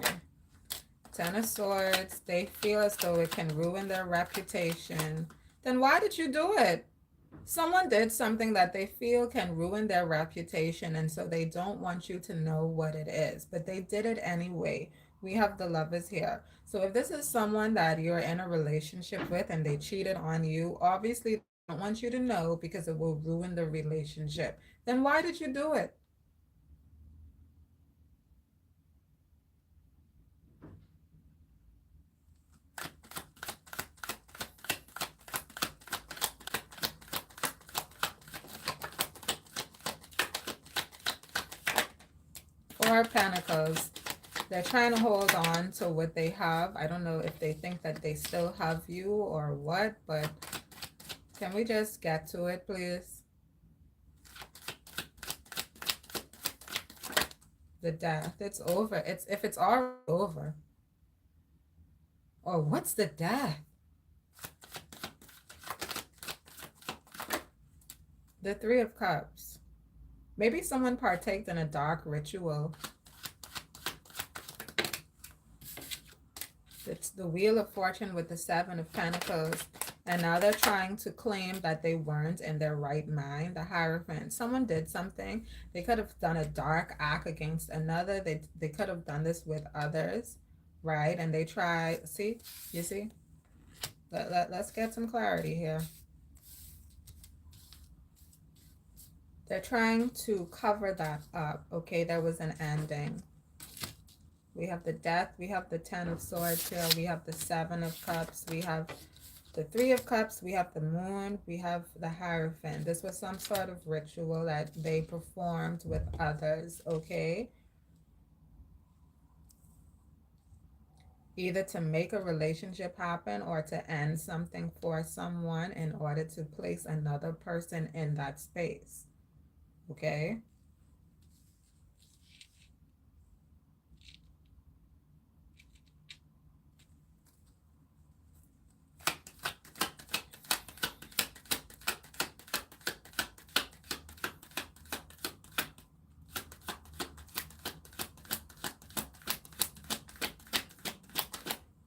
Ten of Swords. They feel as though it can ruin their reputation. Then why did you do it? Someone did something that they feel can ruin their reputation, and so they don't want you to know what it is, but they did it anyway. We have the Lovers here. So if this is someone that you're in a relationship with and they cheated on you, obviously they don't want you to know because it will ruin the relationship. Then why did you do it? Four of Pentacles. They're trying to hold on to what they have. I don't know if they think that they still have you or what, but can we just get to it, please? The Death. It's over. It's if it's already over. Oh, what's the Death? The Three of Cups. Maybe someone partaked in a dark ritual. It's the Wheel of Fortune with the Seven of Pentacles. And now they're trying to claim that they weren't in their right mind. The Hierophant. Someone did something. They could have done a dark act against another. They could have done this with others, right? And they try. See? You see? Let's get some clarity here. They're trying to cover that up. Okay, there was an ending. We have the Death. We have the Ten of Swords here. We have the Seven of Cups. We have the Three of Cups. We have the Moon. We have the Hierophant. This was some sort of ritual that they performed with others, okay? Either to make a relationship happen or to end something for someone in order to place another person in that space, okay?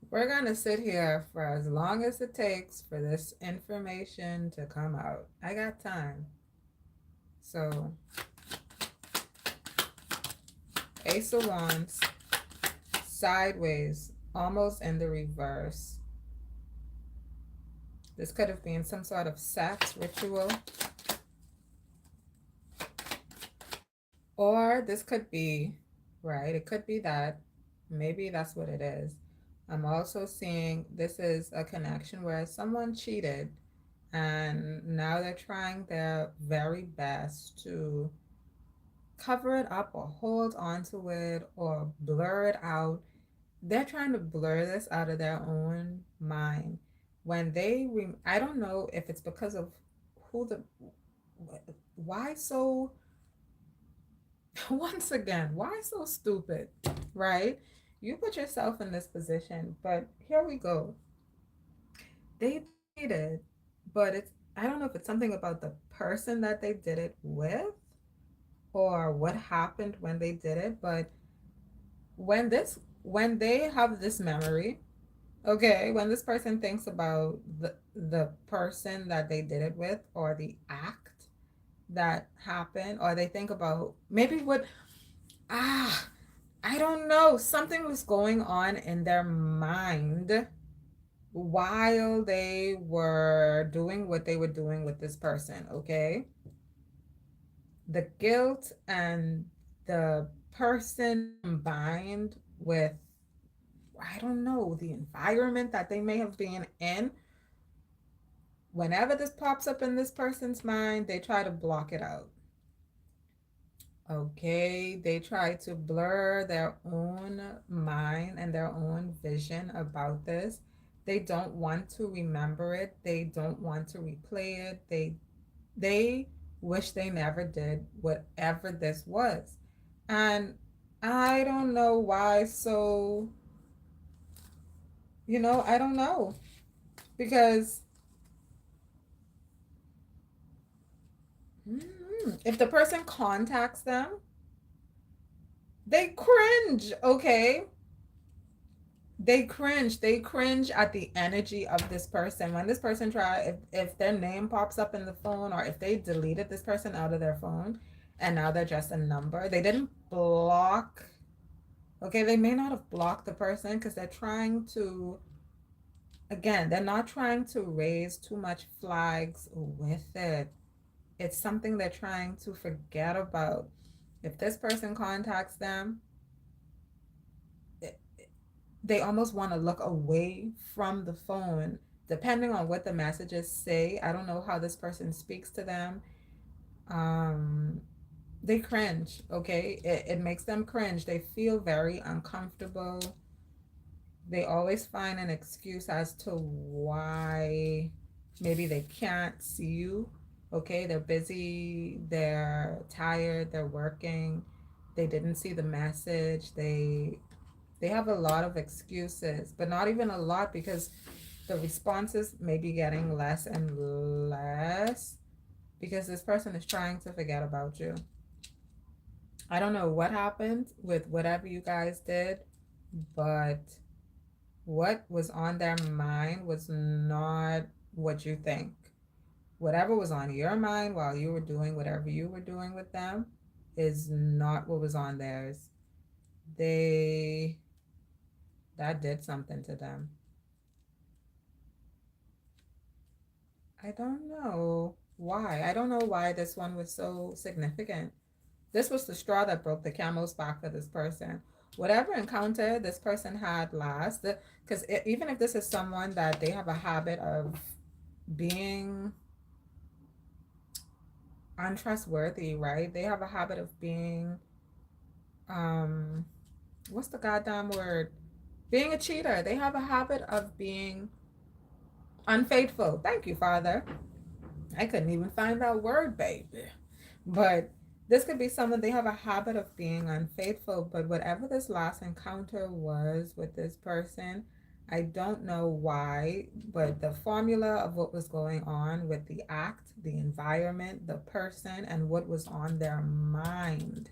We're going to sit here for as long as it takes for this information to come out. I got time. So, Ace of Wands, sideways, almost in the reverse. This could have been some sort of sex ritual. Or this could be, right, it could be that. Maybe that's what it is. I'm also seeing this is a connection where someone cheated and now they're trying their very best to cover it up or hold on to it or blur it out. They're trying to blur this out of their own mind. When I don't know if it's because of who the, why so, once again, why so stupid, right? You put yourself in this position, but here we go. They dated, but I don't know if it's something about the person that they did it with or what happened when they did it, but when they have this memory, okay, when this person thinks about the person that they did it with or the act that happened, or they think about maybe what, ah I don't know, something was going on in their mind while they were doing what they were doing with this person, okay? The guilt and the person combined with, I don't know, the environment that they may have been in, whenever this pops up in this person's mind, they try to block it out. Okay, they try to blur their own mind and their own vision about this. They don't want to remember it. They don't want to replay it. They wish they never did whatever this was. And I don't know why so, I don't know. Because if the person contacts them, they cringe, okay? They cringe at the energy of this person. When this person if their name pops up in the phone, or if they deleted this person out of their phone and now they're just a number, they didn't block. Okay, they may not have blocked the person because they're trying to, again, they're not trying to raise too much flags with it. It's something they're trying to forget about. If this person contacts them, they almost want to look away from the phone, depending on what the messages say. I don't know how this person speaks to them. um they cringe, okay? It makes them cringe. They feel very uncomfortable. They always find an excuse as to why maybe they can't see you. Okay, they're busy, they're tired, they're working, they didn't see the message. They have a lot of excuses, but not even a lot, because the responses may be getting less and less because this person is trying to forget about you. I don't know what happened with whatever you guys did, but what was on their mind was not what you think. Whatever was on your mind while you were doing whatever you were doing with them is not what was on theirs. They That did something to them. I don't know why. I don't know why this one was so significant. This was the straw that broke the camel's back for this person. Whatever encounter this person had last, because even if this is someone that they have a habit of being untrustworthy, right? They have a habit of being, um, what's the goddamn word? Being a cheater. They have a habit of being unfaithful. Thank you, Father. I couldn't even find that word, baby. But this could be someone, they have a habit of being unfaithful. But whatever this last encounter was with this person, I don't know why, but the formula of what was going on with the act, the environment, the person, and what was on their mind,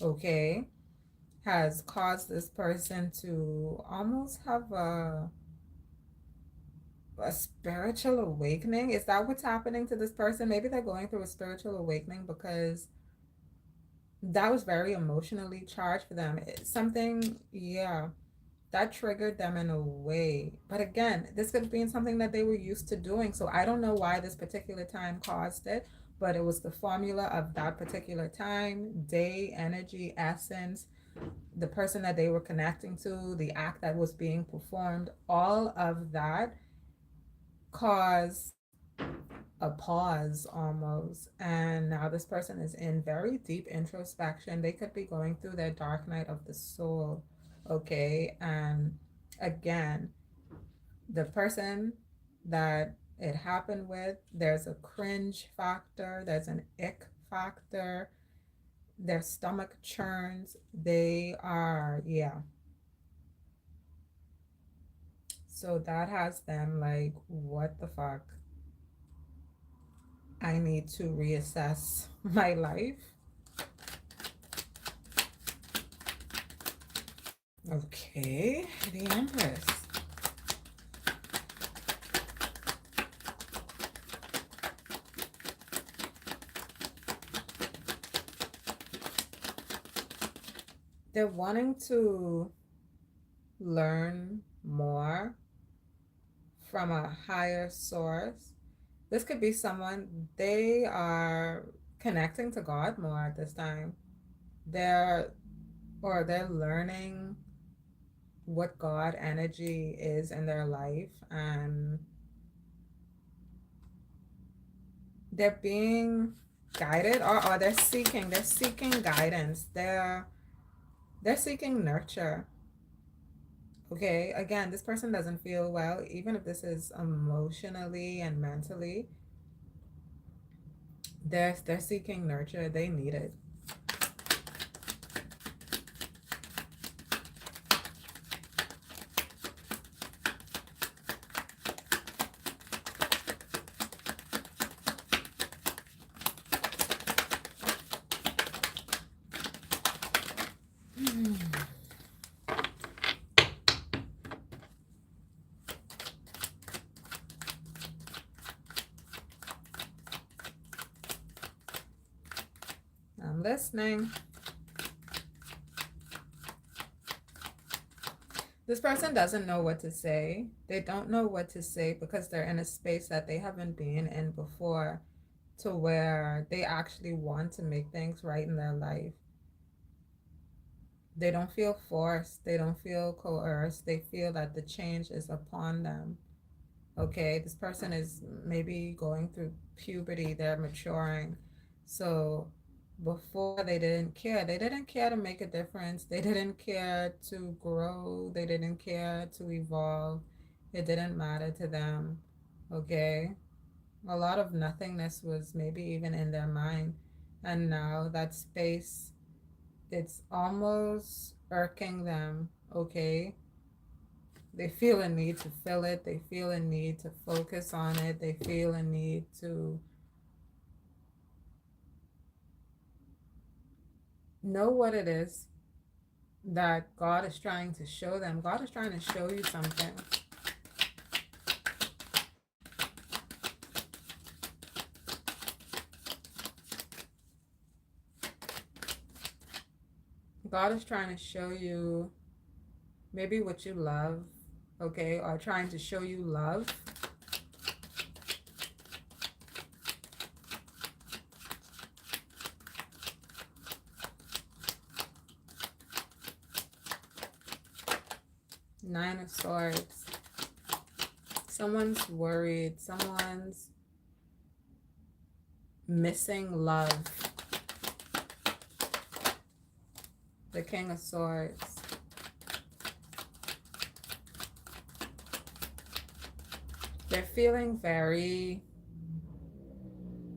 okay, has caused this person to almost have a spiritual awakening. Is that what's happening to this person? Maybe they're going through a spiritual awakening because that was very emotionally charged for them. Something, yeah, that triggered them in a way. But again, this could have been something that they were used to doing. So I don't know why this particular time caused it, but it was the formula of that particular time, day, energy, essence, the person that they were connecting to, the act that was being performed, all of that caused a pause almost. And now this person is in very deep introspection. They could be going through their dark night of the soul. Okay. And again, the person that it happened with, there's a cringe factor, there's an ick factor, their stomach churns. They are, yeah. So that has them like, what the fuck? I need to reassess my life. Okay, the Empress. They're wanting to learn more from a higher source. This could be someone, they are connecting to God more at this time. They're they're learning what God energy is in their life, and they're being guided, or they're seeking guidance. They're seeking nurture. Okay, again, this person doesn't feel well, even if this is emotionally and mentally. They're seeking nurture. They need it. I'm listening. This person doesn't know what to say. They don't know what to say because they're in a space that they haven't been in before, to where they actually want to make things right in their life. They don't feel forced. They don't feel coerced. They feel that the change is upon them. Okay, this person is maybe going through puberty, they're maturing. So before they didn't care. They didn't care to make a difference. They didn't care to grow. They didn't care to evolve. It didn't matter to them. Okay, a lot of nothingness was maybe even in their mind. And now that space, it's almost irking them. Okay, they feel a need to fill it. They feel a need to focus on it. They feel a need to know what it is that God is trying to show them. God is trying to show you something. God is trying to show you maybe what you love, okay, or trying to show you love. Nine of Swords. Someone's worried. Someone's missing love. The King of Swords. They're feeling very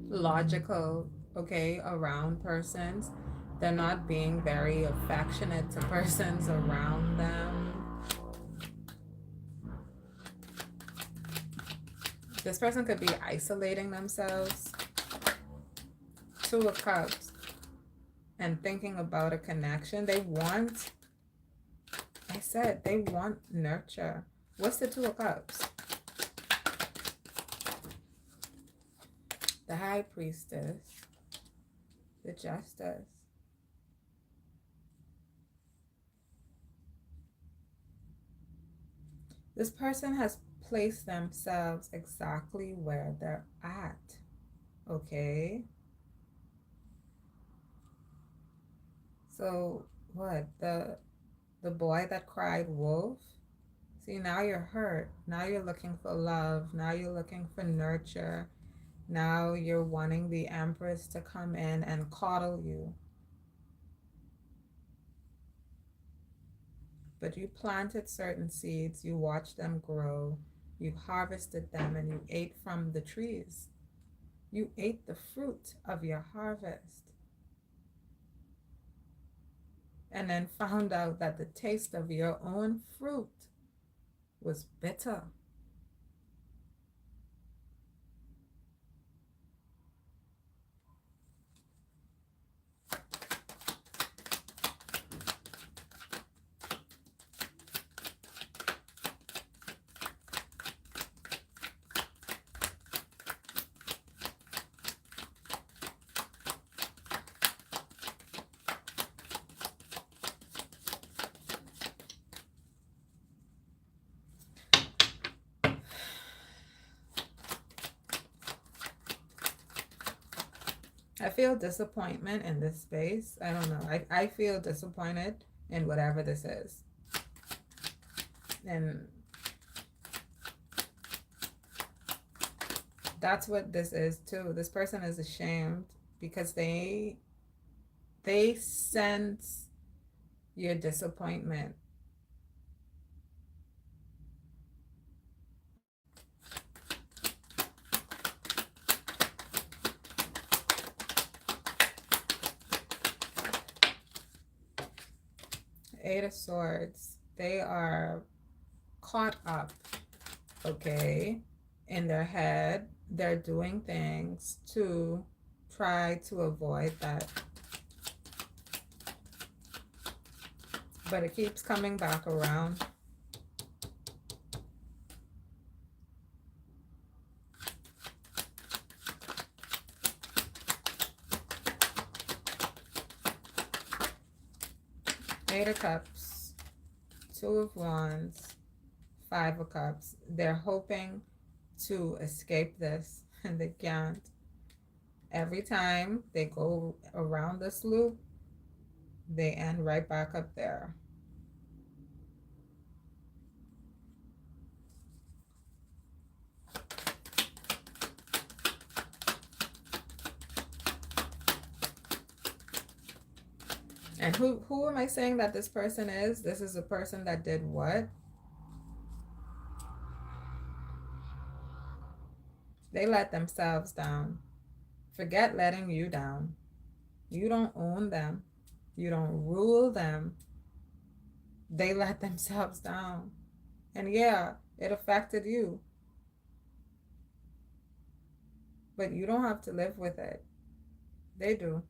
logical, okay, around persons. They're not being very affectionate to persons around them. This person could be isolating themselves. Two of Cups. And thinking about a connection. They want, I said, they want nurture. What's the Two of Cups? The High Priestess. The Justice. This person has placed themselves exactly where they're at. Okay. So what? The boy that cried wolf. See, now you're hurt. Now you're looking for love. Now you're looking for nurture. Now you're wanting the Empress to come in and coddle you. But you planted certain seeds, you watched them grow, you harvested them, and you ate from the trees. You ate the fruit of your harvest. And then found out that the taste of your own fruit was bitter. I feel disappointment in this space. I don't know. I feel disappointed in whatever this is. And that's what this is too. This person is ashamed because they sense your disappointment. Eight of Swords. They are caught up, okay, in their head. They're doing things to try to avoid that. But it keeps coming back around. Eight of Cups, Two of Wands, Five of Cups. They're hoping to escape this and they can't. Every time they go around this loop, they end right back up there. And who am I saying that this person is? This is a person that did what? They let themselves down. Forget letting you down. You don't own them. You don't rule them. They let themselves down. And yeah, it affected you. But you don't have to live with it. They do.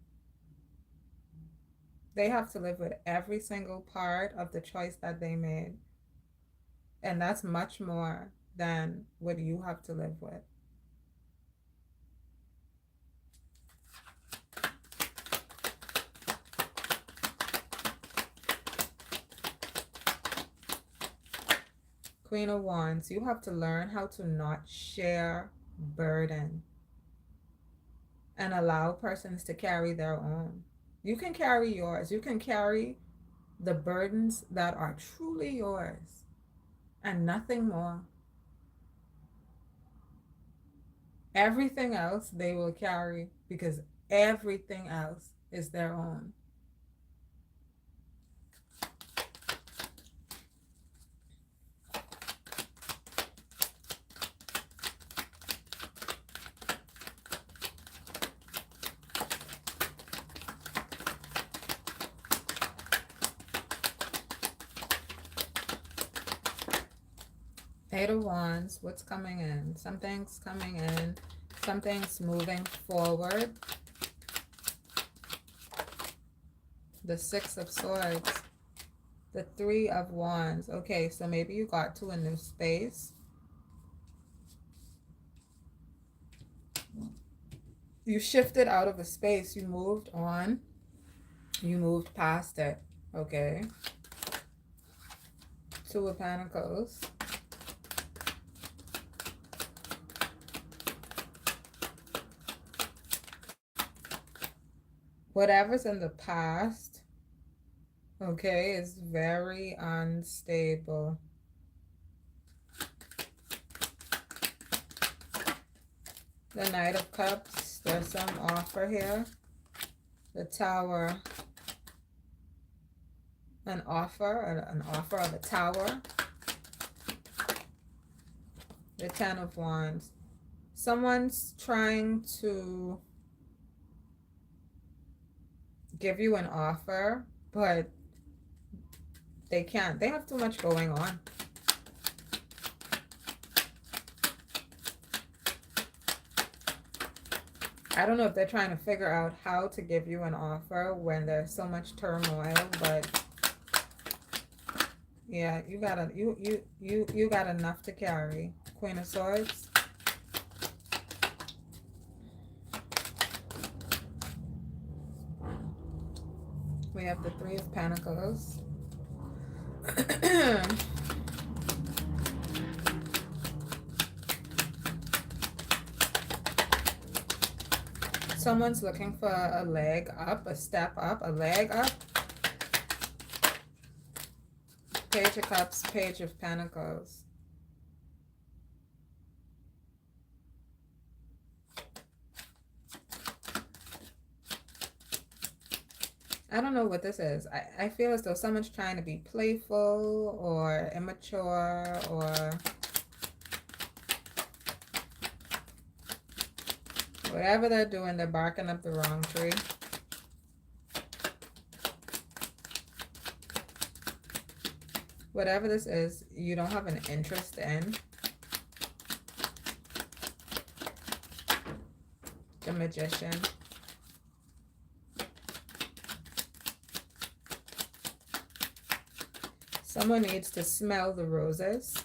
They have to live with every single part of the choice that they made. And that's much more than what you have to live with. Queen of Wands, you have to learn how to not share burden and allow persons to carry their own. You can carry yours. You can carry the burdens that are truly yours and nothing more. Everything else they will carry because everything else is their own. Eight of Wands, what's coming in? Something's coming in. Something's moving forward. The Six of Swords. The Three of Wands. Okay, so maybe you got to a new space. You shifted out of a space. You moved on. You moved past it. Okay. Two of Pentacles. Whatever's in the past, okay, is very unstable. The Knight of Cups. There's some offer here. The Tower. An offer of a tower. The Ten of Wands. Someone's trying to give you an offer, but they can't. They have too much going on. I don't know if they're trying to figure out how to give you an offer when there's so much turmoil, but yeah, you got enough to carry. Queen of Swords. We have the Three of Pentacles. Someone's looking for a leg up, a step up, a leg up. Page of Cups, Page of Pentacles. I don't know what this is. I feel as though someone's trying to be playful or immature or whatever they're doing, they're barking up the wrong tree. Whatever this is, you don't have an interest in. The Magician. Someone needs to smell the roses.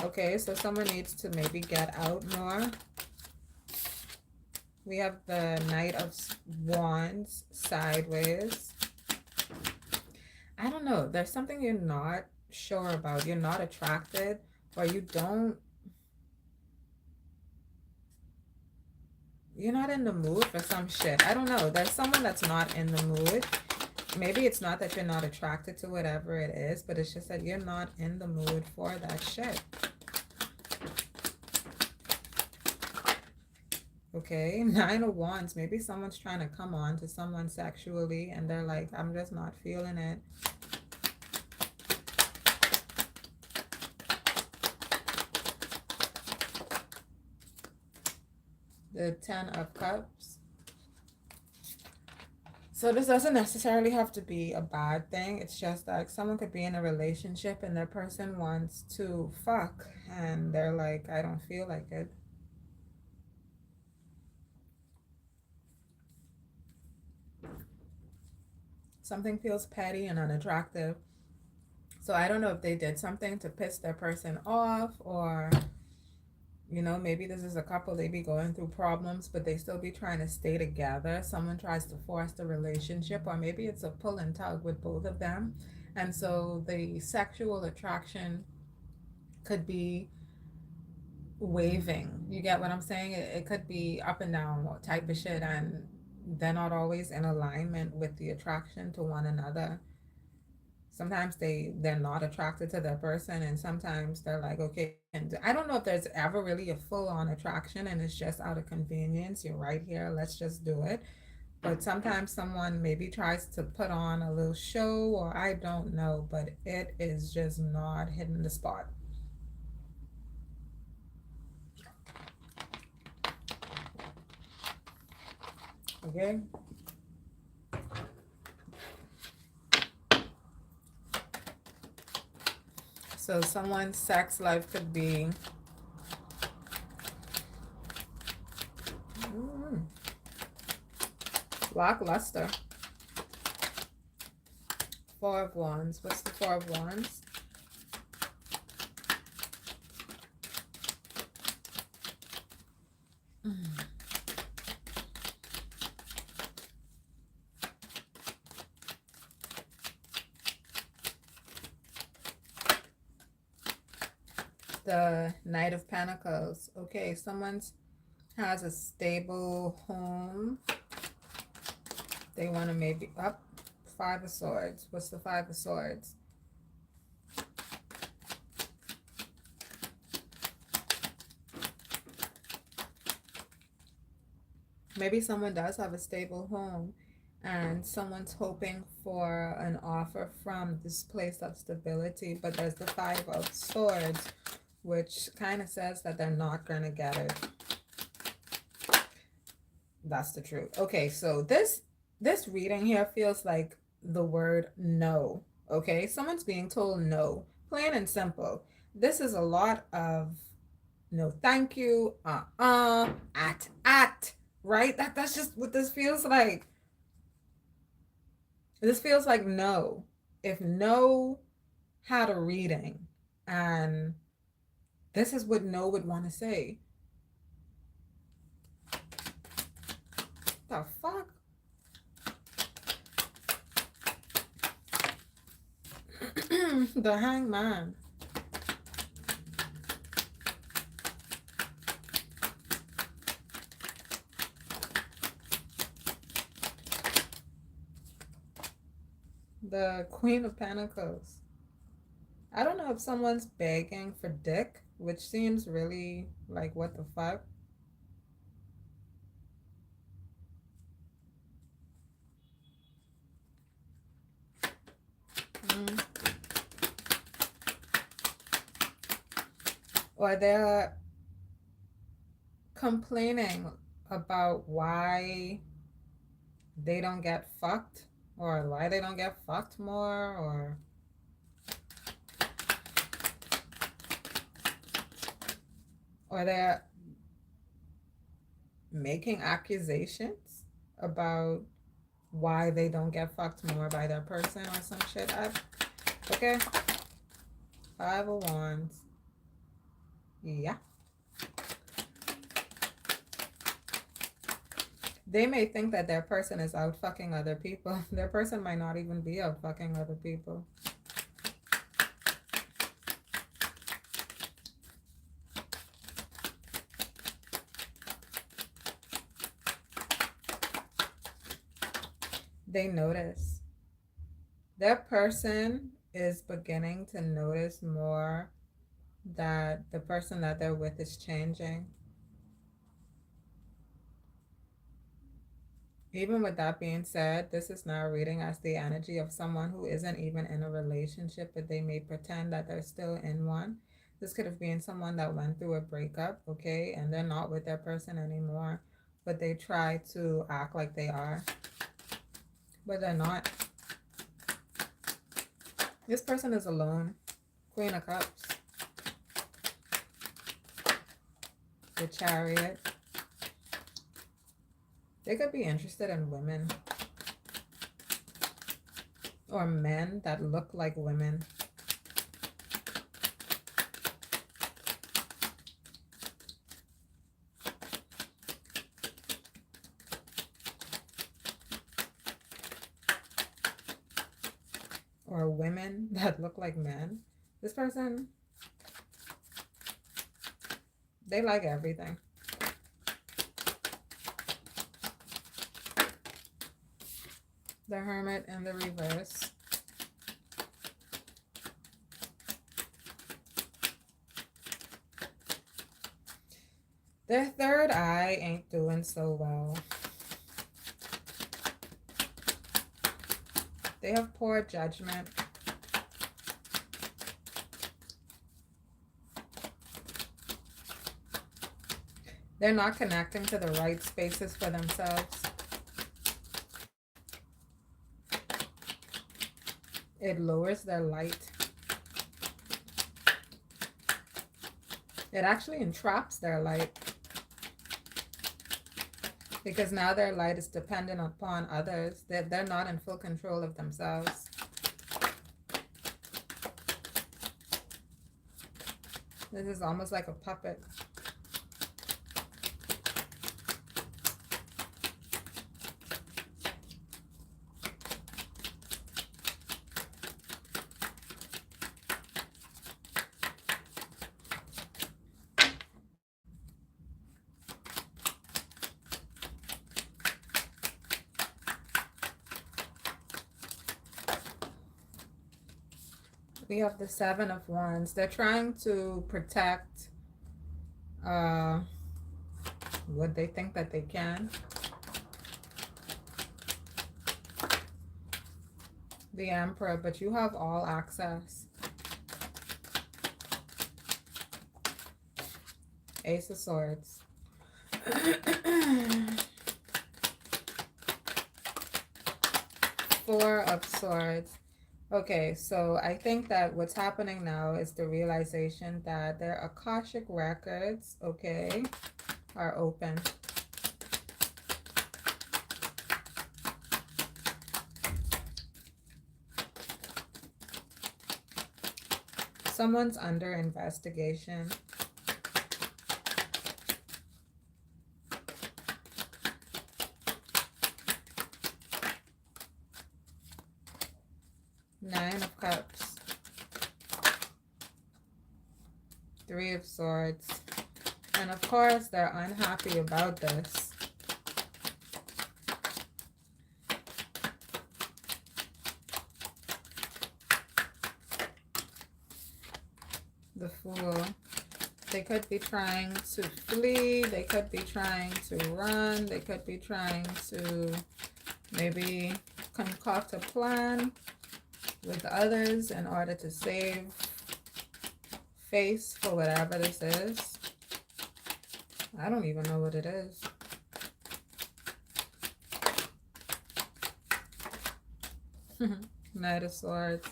Okay, so someone needs to maybe get out more. We have the Knight of Wands sideways. I don't know. There's something you're not sure about. You're not attracted, or you're not in the mood for some shit. I don't know. There's someone that's not in the mood. Maybe it's not that you're not attracted to whatever it is, but it's just that you're not in the mood for that shit. Okay, Nine of Wands. Maybe someone's trying to come on to someone sexually and they're like, I'm just not feeling it. The Ten of Cups. So this doesn't necessarily have to be a bad thing. It's just like someone could be in a relationship and their person wants to fuck and they're like, I don't feel like it. Something feels petty and unattractive. So I don't know if they did something to piss their person off, or you know, maybe this is a couple, they be going through problems, but they still be trying to stay together. Someone tries to force the relationship, or maybe it's a pull and tug with both of them. And so the sexual attraction could be waving. You get what I'm saying? It could be up and down type of shit, and they're not always in alignment with the attraction to one another. Sometimes they're not attracted to that person, and sometimes they're like, okay. And I don't know if there's ever really a full-on attraction and it's just out of convenience. You're right here, let's just do it. But sometimes someone maybe tries to put on a little show, or I don't know, but it is just not hitting the spot. Okay. So someone's sex life could be lackluster. Four of Wands. What's the Four of Wands? The Knight of Pentacles. Okay, someone's has a stable home. They want to maybe up. Five of Swords. What's the Five of Swords? Maybe someone does have a stable home and someone's hoping for an offer from this place of stability, but there's the Five of Swords, which kind of says that they're not going to get it. That's the truth. Okay, so this reading here feels like the word no. Okay, someone's being told no, plain and simple. This is a lot of no thank you, right? That's just what this feels like. This feels like no. If no had a reading, and this is what no would want to say. The fuck? The Hangman. The Queen of Pentacles. I don't know if someone's begging for dick, which seems really like what the fuck. Or they're complaining about why they don't get fucked, or why they don't get fucked more, or they're making accusations about why they don't get fucked more by their person or some shit. Okay. Five of Wands. Yeah. They may think that their person is out fucking other people. Their person might not even be out fucking other people. They notice. Their person is beginning to notice more that the person that they're with is changing. Even with that being said, this is now reading as the energy of someone who isn't even in a relationship, but they may pretend that they're still in one. This could have been someone that went through a breakup, okay, and they're not with their person anymore, but they try to act like they are, but they're not. This person is alone. Queen of Cups. The Chariot. They could be interested in women or men that look like women. Or women that look like men. This person, they like everything. The Hermit in the reverse. Their third eye ain't doing so well. They have poor judgment. They're not connecting to the right spaces for themselves. It lowers their light. It actually entraps their light. Because now their light is dependent upon others. They're not in full control of themselves. This is almost like a puppet. We have the Seven of Wands. They're trying to protect what they think that they can. the Emperor, but you have all access. Ace of Swords. Four of Swords. Okay, so I think that what's happening now is the realization that their Akashic records, okay, are open. Someone's under investigation. Nine of Cups. Three of Swords. And of course, they're unhappy about this. The Fool. They could be trying to flee. They could be trying to run. They could be trying to maybe concoct a plan with others in order to save face for whatever this is. I don't even know what it is. Knight of Swords.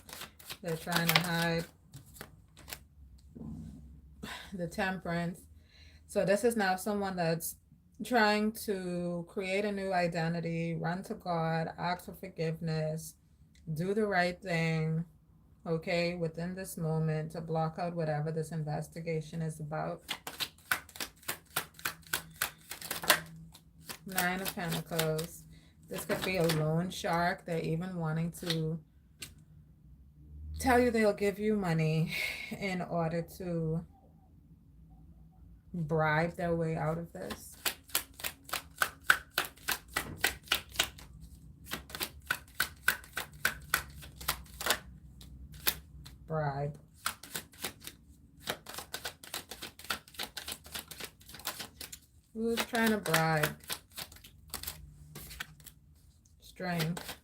They're trying to hide. The Temperance. So this is now someone that's trying to create a new identity, run to God, ask for forgiveness, do the right thing, okay, within this moment to block out whatever this investigation is about. Nine of Pentacles. This could be a loan shark. They're even wanting to tell you they'll give you money in order to bribe their way out of this. Bribe. Who's trying to bribe? Strength.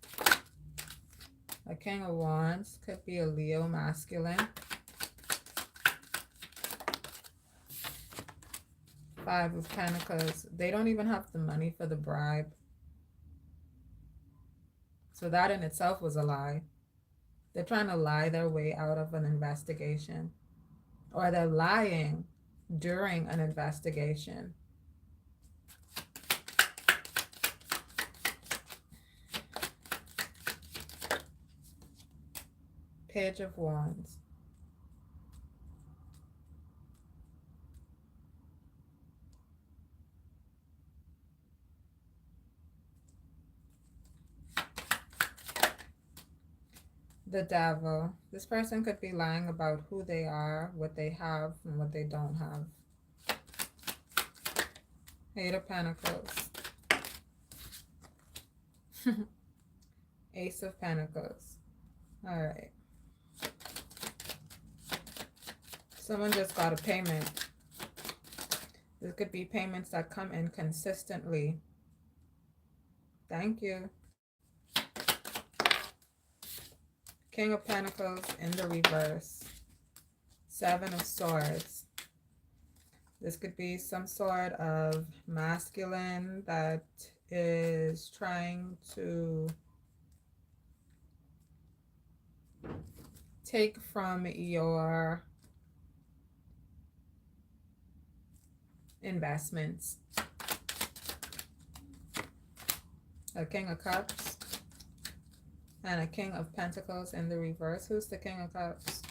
A King of Wands. Could be a Leo masculine. Five of Pentacles. They don't even have the money for the bribe. So that in itself was a lie. They're trying to lie their way out of an investigation. Or they're lying during an investigation. Page of Wands. The Devil. This person could be lying about who they are, what they have, and what they don't have. Eight of Pentacles. Ace of Pentacles. All right. Someone just got a payment. This could be payments that come in consistently. Thank you. King of Pentacles in the reverse. Seven of Swords. This could be some sort of masculine that is trying to take from your investments. A King of Cups. And a King of Pentacles in the reverse. Who's the King of Cups?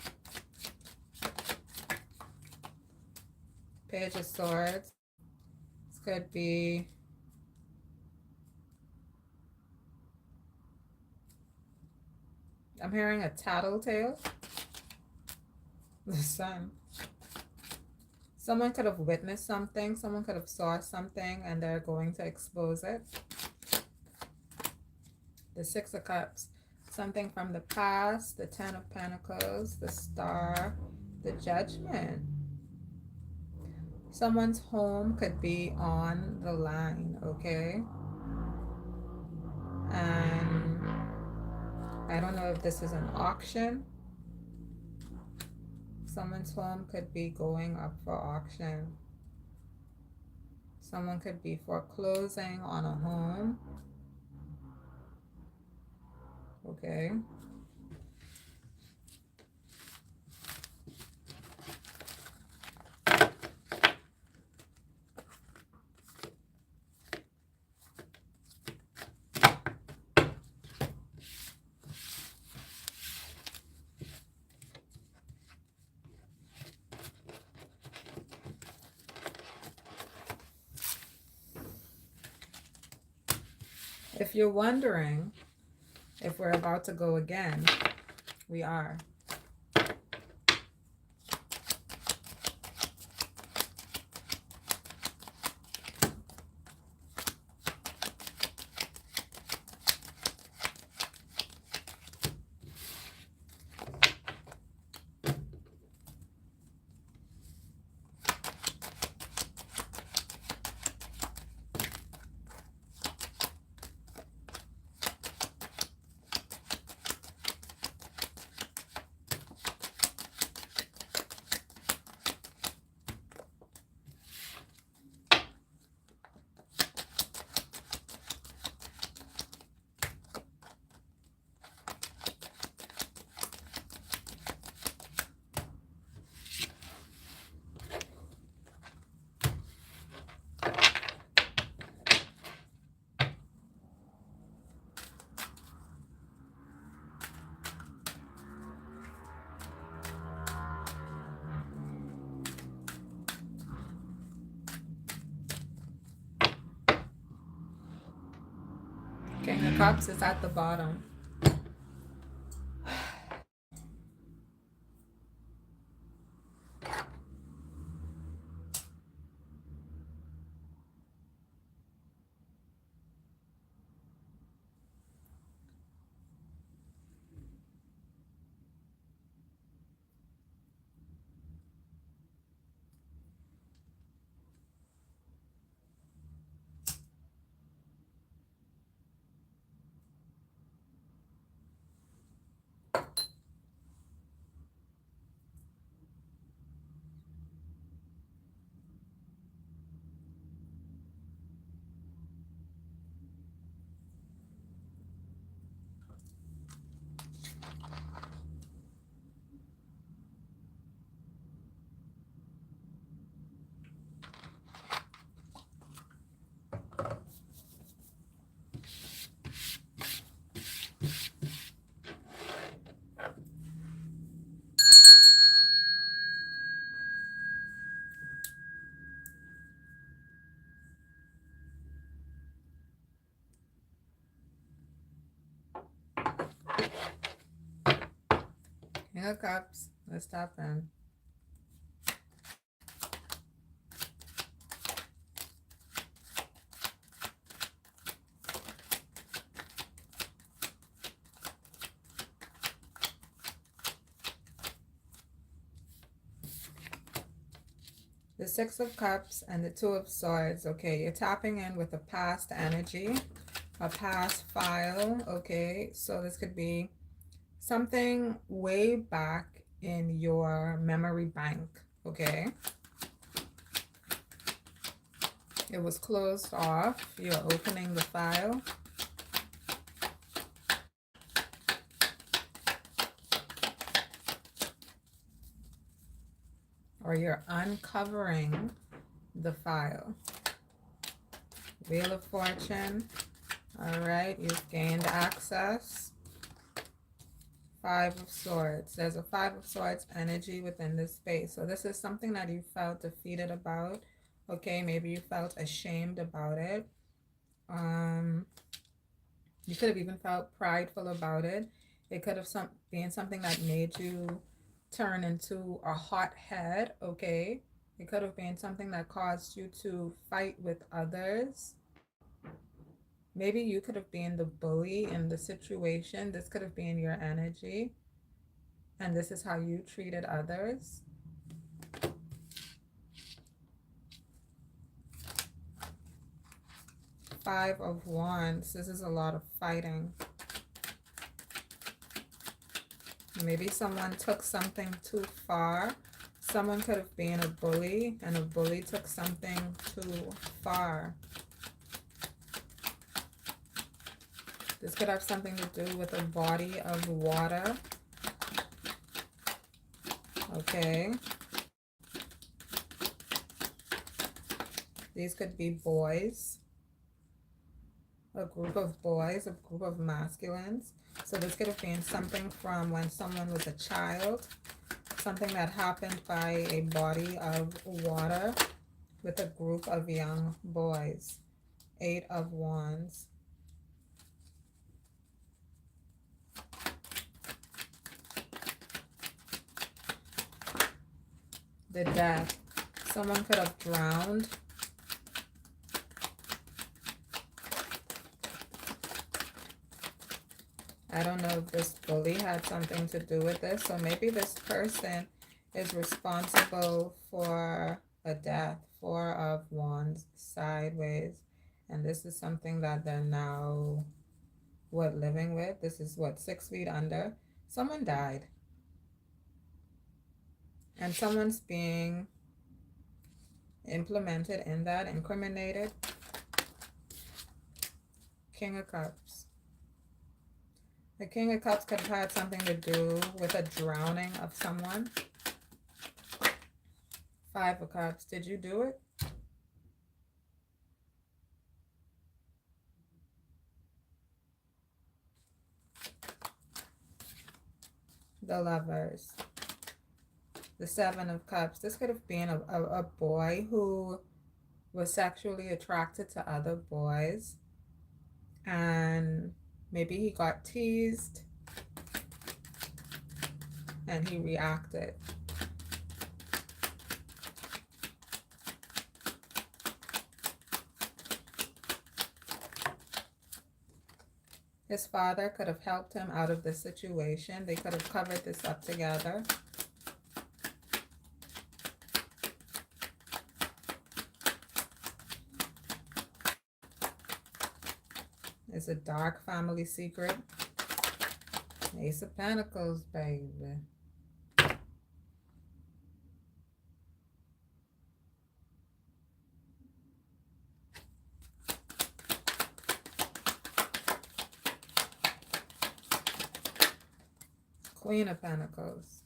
Page of Swords. This could be I'm hearing a tattletale. The Sun. Someone could have witnessed something. Someone could have saw something and they're going to expose it. The Six of Cups. Something from the past. The Ten of Pentacles. The Star. The Judgment. Someone's home could be on the line, okay? And I don't know if this is an auction. Someone's home could be going up for auction. Someone could be foreclosing on a home. Okay. If you're wondering if we're about to go again, we are. King of Cups is at the bottom. King of Cups. Let's tap in. The Six of Cups and the Two of Swords. Okay, you're tapping in with a past energy, a past file. Okay, so this could be something way back in your memory bank. Okay, it was closed off. You're opening the file. Or you're uncovering the file. Wheel of Fortune. All right, you've gained access. Five of Swords. There's a Five of Swords energy within this space. So this is something that you felt defeated about. Okay, maybe you felt ashamed about it. You could have even felt prideful about it. It could have been something that made you turn into a hothead. Okay, it could have been something that caused you to fight with others. Maybe you could have been the bully in the situation. This could have been your energy. And this is how you treated others. Five of Wands. This is a lot of fighting. Maybe someone took something too far. Someone could have been a bully, and a bully took something too far. This could have something to do with a body of water. Okay. These could be boys. A group of boys, a group of masculines. So this could have been something from when someone was a child. Something that happened by a body of water with a group of young boys. 8 of Wands. The Death. Someone could have drowned. I don't know if this bully had something to do with this. So maybe this person is responsible for a death. 4 of Wands sideways. And this is something that they're now, what, living with. This is what, 6 feet under. Someone died. And someone's being implemented in that, incriminated. King of Cups. The King of Cups could have had something to do with a drowning of someone. 5 of Cups. Did you do it? The Lovers. The 7 of Cups. This could have been a boy who was sexually attracted to other boys. And maybe he got teased. And he reacted. His father could have helped him out of the situation. They could have covered this up together. It's a dark family secret. Ace of Pentacles, baby. Queen of Pentacles.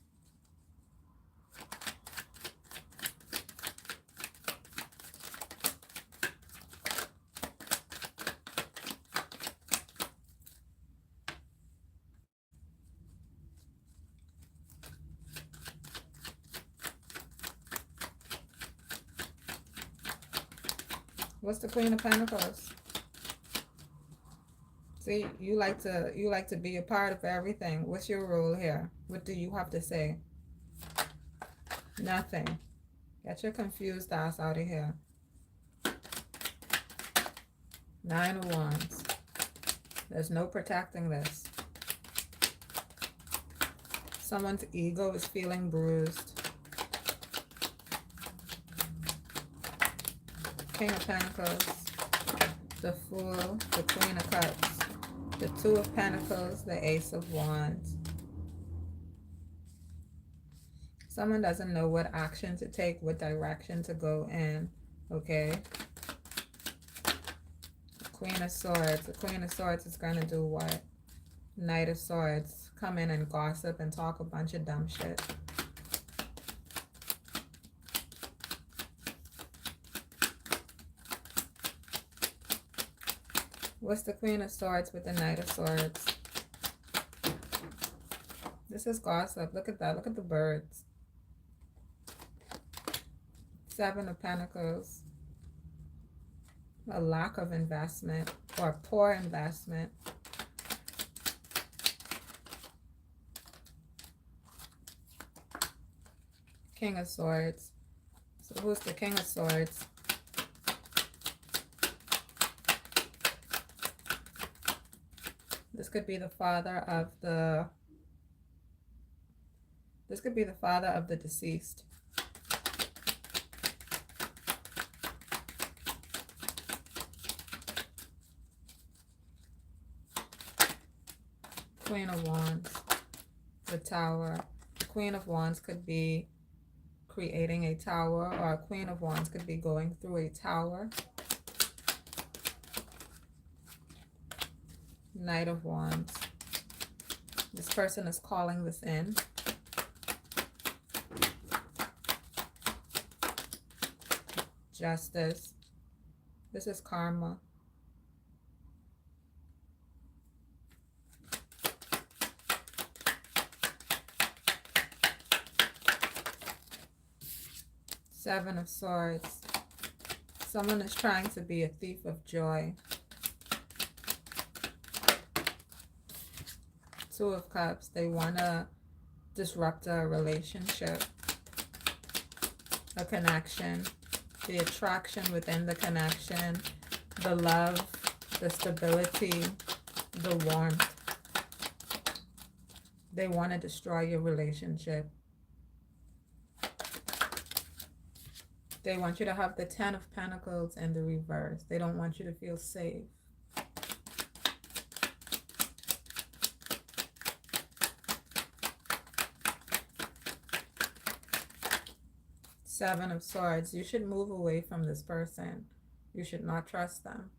What's the Queen of Pentacles? See, you like to be a part of everything. What's your role here? What do you have to say? Nothing. Get your confused ass out of here. 9 of Wands. There's no protecting this. Someone's ego is feeling bruised. King of Pentacles. The Fool. The Queen of Cups. The 2 of Pentacles, the Ace of Wands. Someone doesn't know what action to take, what direction to go in, okay? Queen of Swords. The Queen of Swords is going to do what? Knight of Swords. Come in and gossip and talk a bunch of dumb shit. What's the Queen of Swords with the Knight of Swords? This is gossip. Look at that. Look at the birds. 7 of Pentacles. A lack of investment or poor investment. King of Swords. So who's the King of Swords? This could be the father of the... This could be the father of the deceased. Queen of Wands. The Tower. The Queen of Wands could be creating a tower, or a Queen of Wands could be going through a tower. Knight of Wands. This person is calling this in. Justice. This is karma. Seven of Swords. Someone is trying to be a thief of joy. Two of Cups. They want to disrupt a relationship, a connection, the attraction within the connection, the love, the stability, the warmth. They want to destroy your relationship. They want you to have the Ten of Pentacles in the reverse. They don't want you to feel safe. Seven of Swords. You should move away from this person. You should not trust them.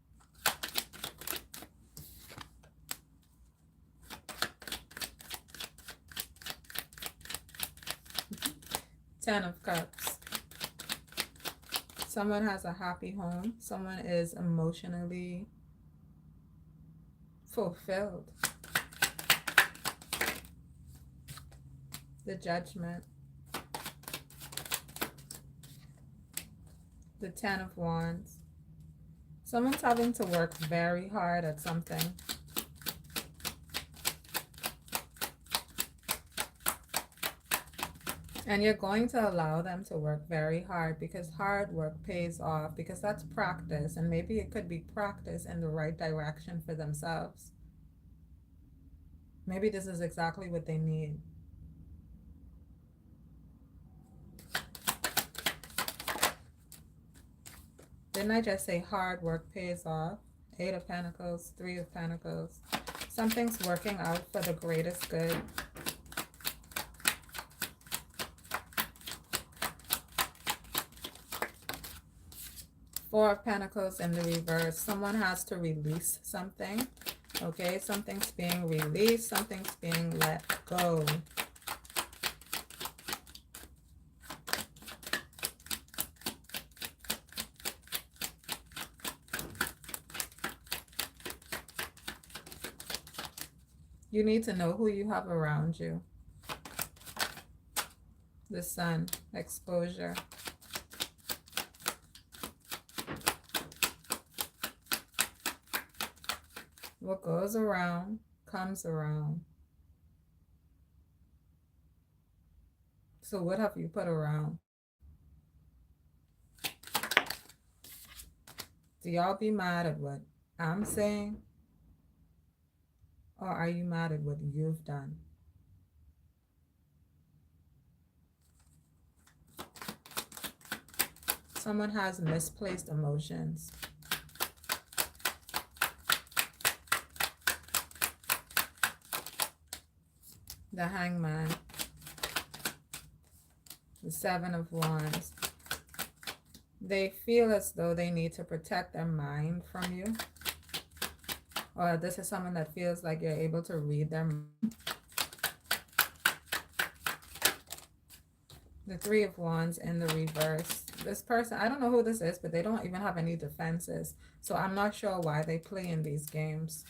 Ten of Cups. Someone has a happy home. Someone is emotionally fulfilled. The Judgment. The Ten of Wands. Someone's having to work very hard at something. And you're going to allow them to work very hard, because hard work pays off, because that's practice. And maybe it could be practice in the right direction for themselves. Maybe this is exactly what they need. Didn't I just say hard work pays off? Eight of Pentacles, Three of Pentacles. Something's working out for the greatest good. Four of Pentacles in the reverse. Someone has to release something. Okay, something's being released. Something's being let go. You need to know who you have around you. The Sun, exposure. What goes around comes around. So what have you put around? Do y'all be mad at what I'm saying? Or are you mad at what you've done? Someone has misplaced emotions. The Hangman. The Seven of Wands. They feel as though they need to protect their mind from you. Or this is someone that feels like you're able to read their mind. The Three of Wands in the reverse. This person, I don't know who this is, but they don't even have any defenses. So I'm not sure why they play in these games.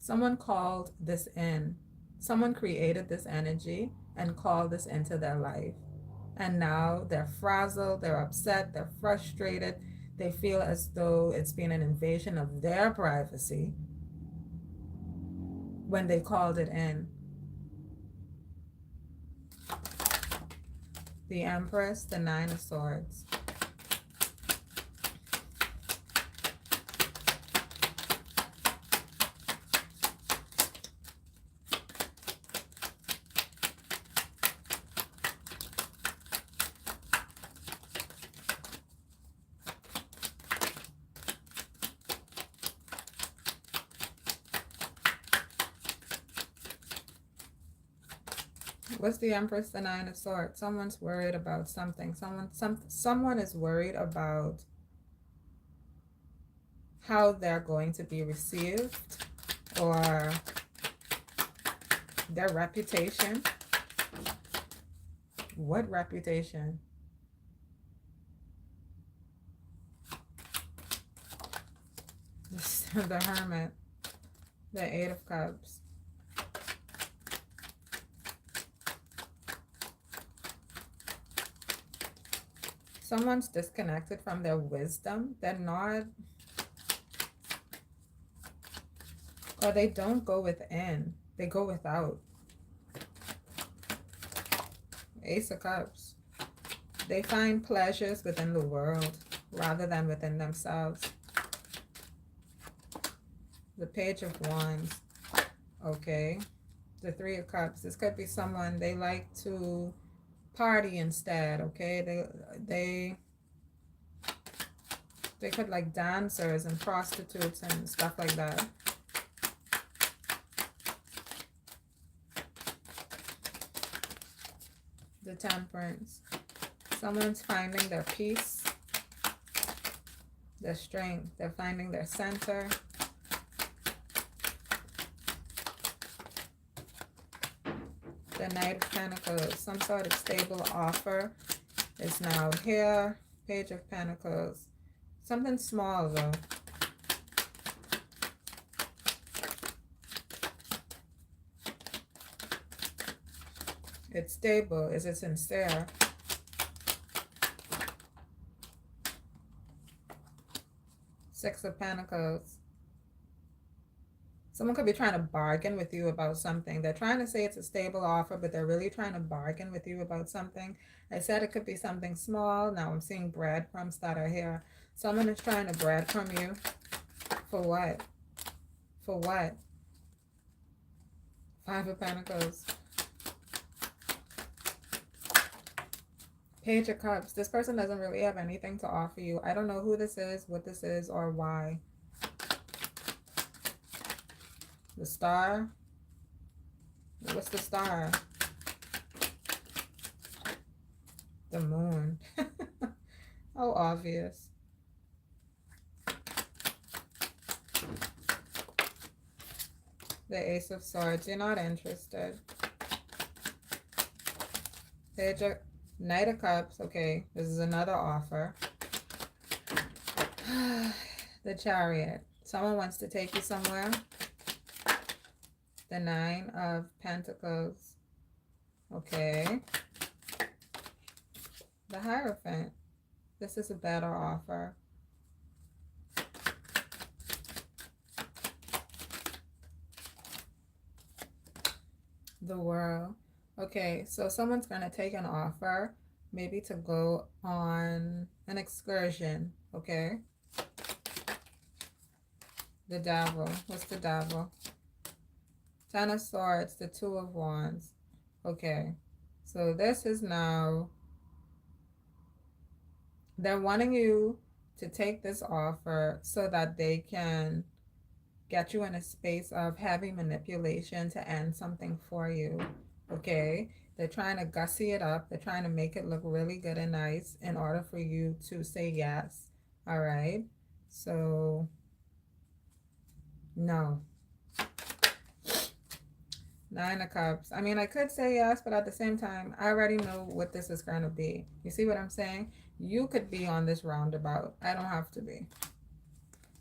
Someone called this in. Someone created this energy and called this into their life. And now they're frazzled, they're upset, they're frustrated. They feel as though it's been an invasion of their privacy when they called it in. The Empress, the Nine of Swords. What's the Empress, the Nine of Swords? Someone's worried about something. Someone is worried about how they're going to be received, or their reputation. What reputation? The Hermit, the Eight of Cups. Someone's disconnected from their wisdom. They're not, or they don't go within. They go without. Ace of Cups. They find pleasures within the world rather than within themselves. The Page of Wands. Okay. The Three of Cups. This could be someone, they like to party instead, okay? They could like dancers and prostitutes and stuff like that. The Temperance. Someone's finding their peace, their strength. They're finding their center. The Knight of Pentacles. Some sort of stable offer is now here. Page of Pentacles. Something small though. It's stable. Is it sincere? Six of Pentacles. Someone could be trying to bargain with you about something. They're trying to say it's a stable offer, but they're really trying to bargain with you about something. I said it could be something small. Now I'm seeing breadcrumbs that are here. Someone is trying to breadcrumb you. For what? For what? Five of Pentacles. Page of Cups. This person doesn't really have anything to offer you. I don't know who this is, what this is, or why. The Star. What's the Star? The Moon. How obvious. The Ace of Swords. You're not interested. Page of Knight of Cups. Okay, this is another offer. The Chariot. Someone wants to take you somewhere. The Nine of Pentacles. Okay. The Hierophant. This is a better offer. The World. Okay, so someone's going to take an offer, maybe to go on an excursion, okay? The Devil. What's the Devil? Ten of Swords, the Two of Wands. Okay, so this is now, they're wanting you to take this offer so that they can get you in a space of heavy manipulation to end something for you, okay? They're trying to gussy it up. They're trying to make it look really good and nice in order for you to say yes, all right? So, no. Nine of Cups. I mean, I could say yes, but at the same time, I already know what this is going to be. You see what I'm saying? You could be on this roundabout. I don't have to be.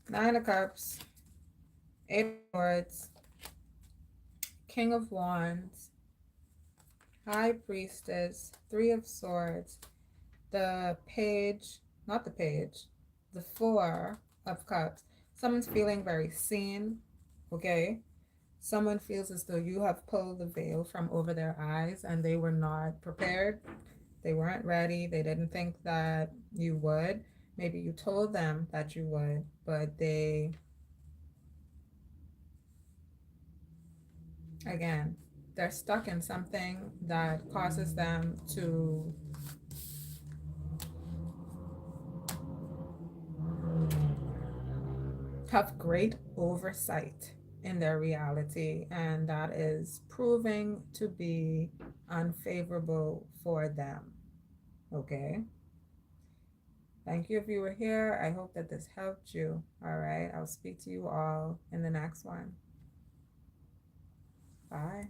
Nine of Cups. Eight of Swords. King of Wands. High Priestess. Three of Swords. The Page. Not the Page. The Four of Cups. Someone's feeling very seen. Okay? Someone feels as though you have pulled the veil from over their eyes and they were not prepared. They weren't ready. They didn't think that you would. Maybe you told them that you would, but they, again, they're stuck in something that causes them to have great oversight in their reality, and that is proving to be unfavorable for them. Okay. Thank you if you were here. I hope that this helped you. All right. I'll speak to you all in the next one. Bye.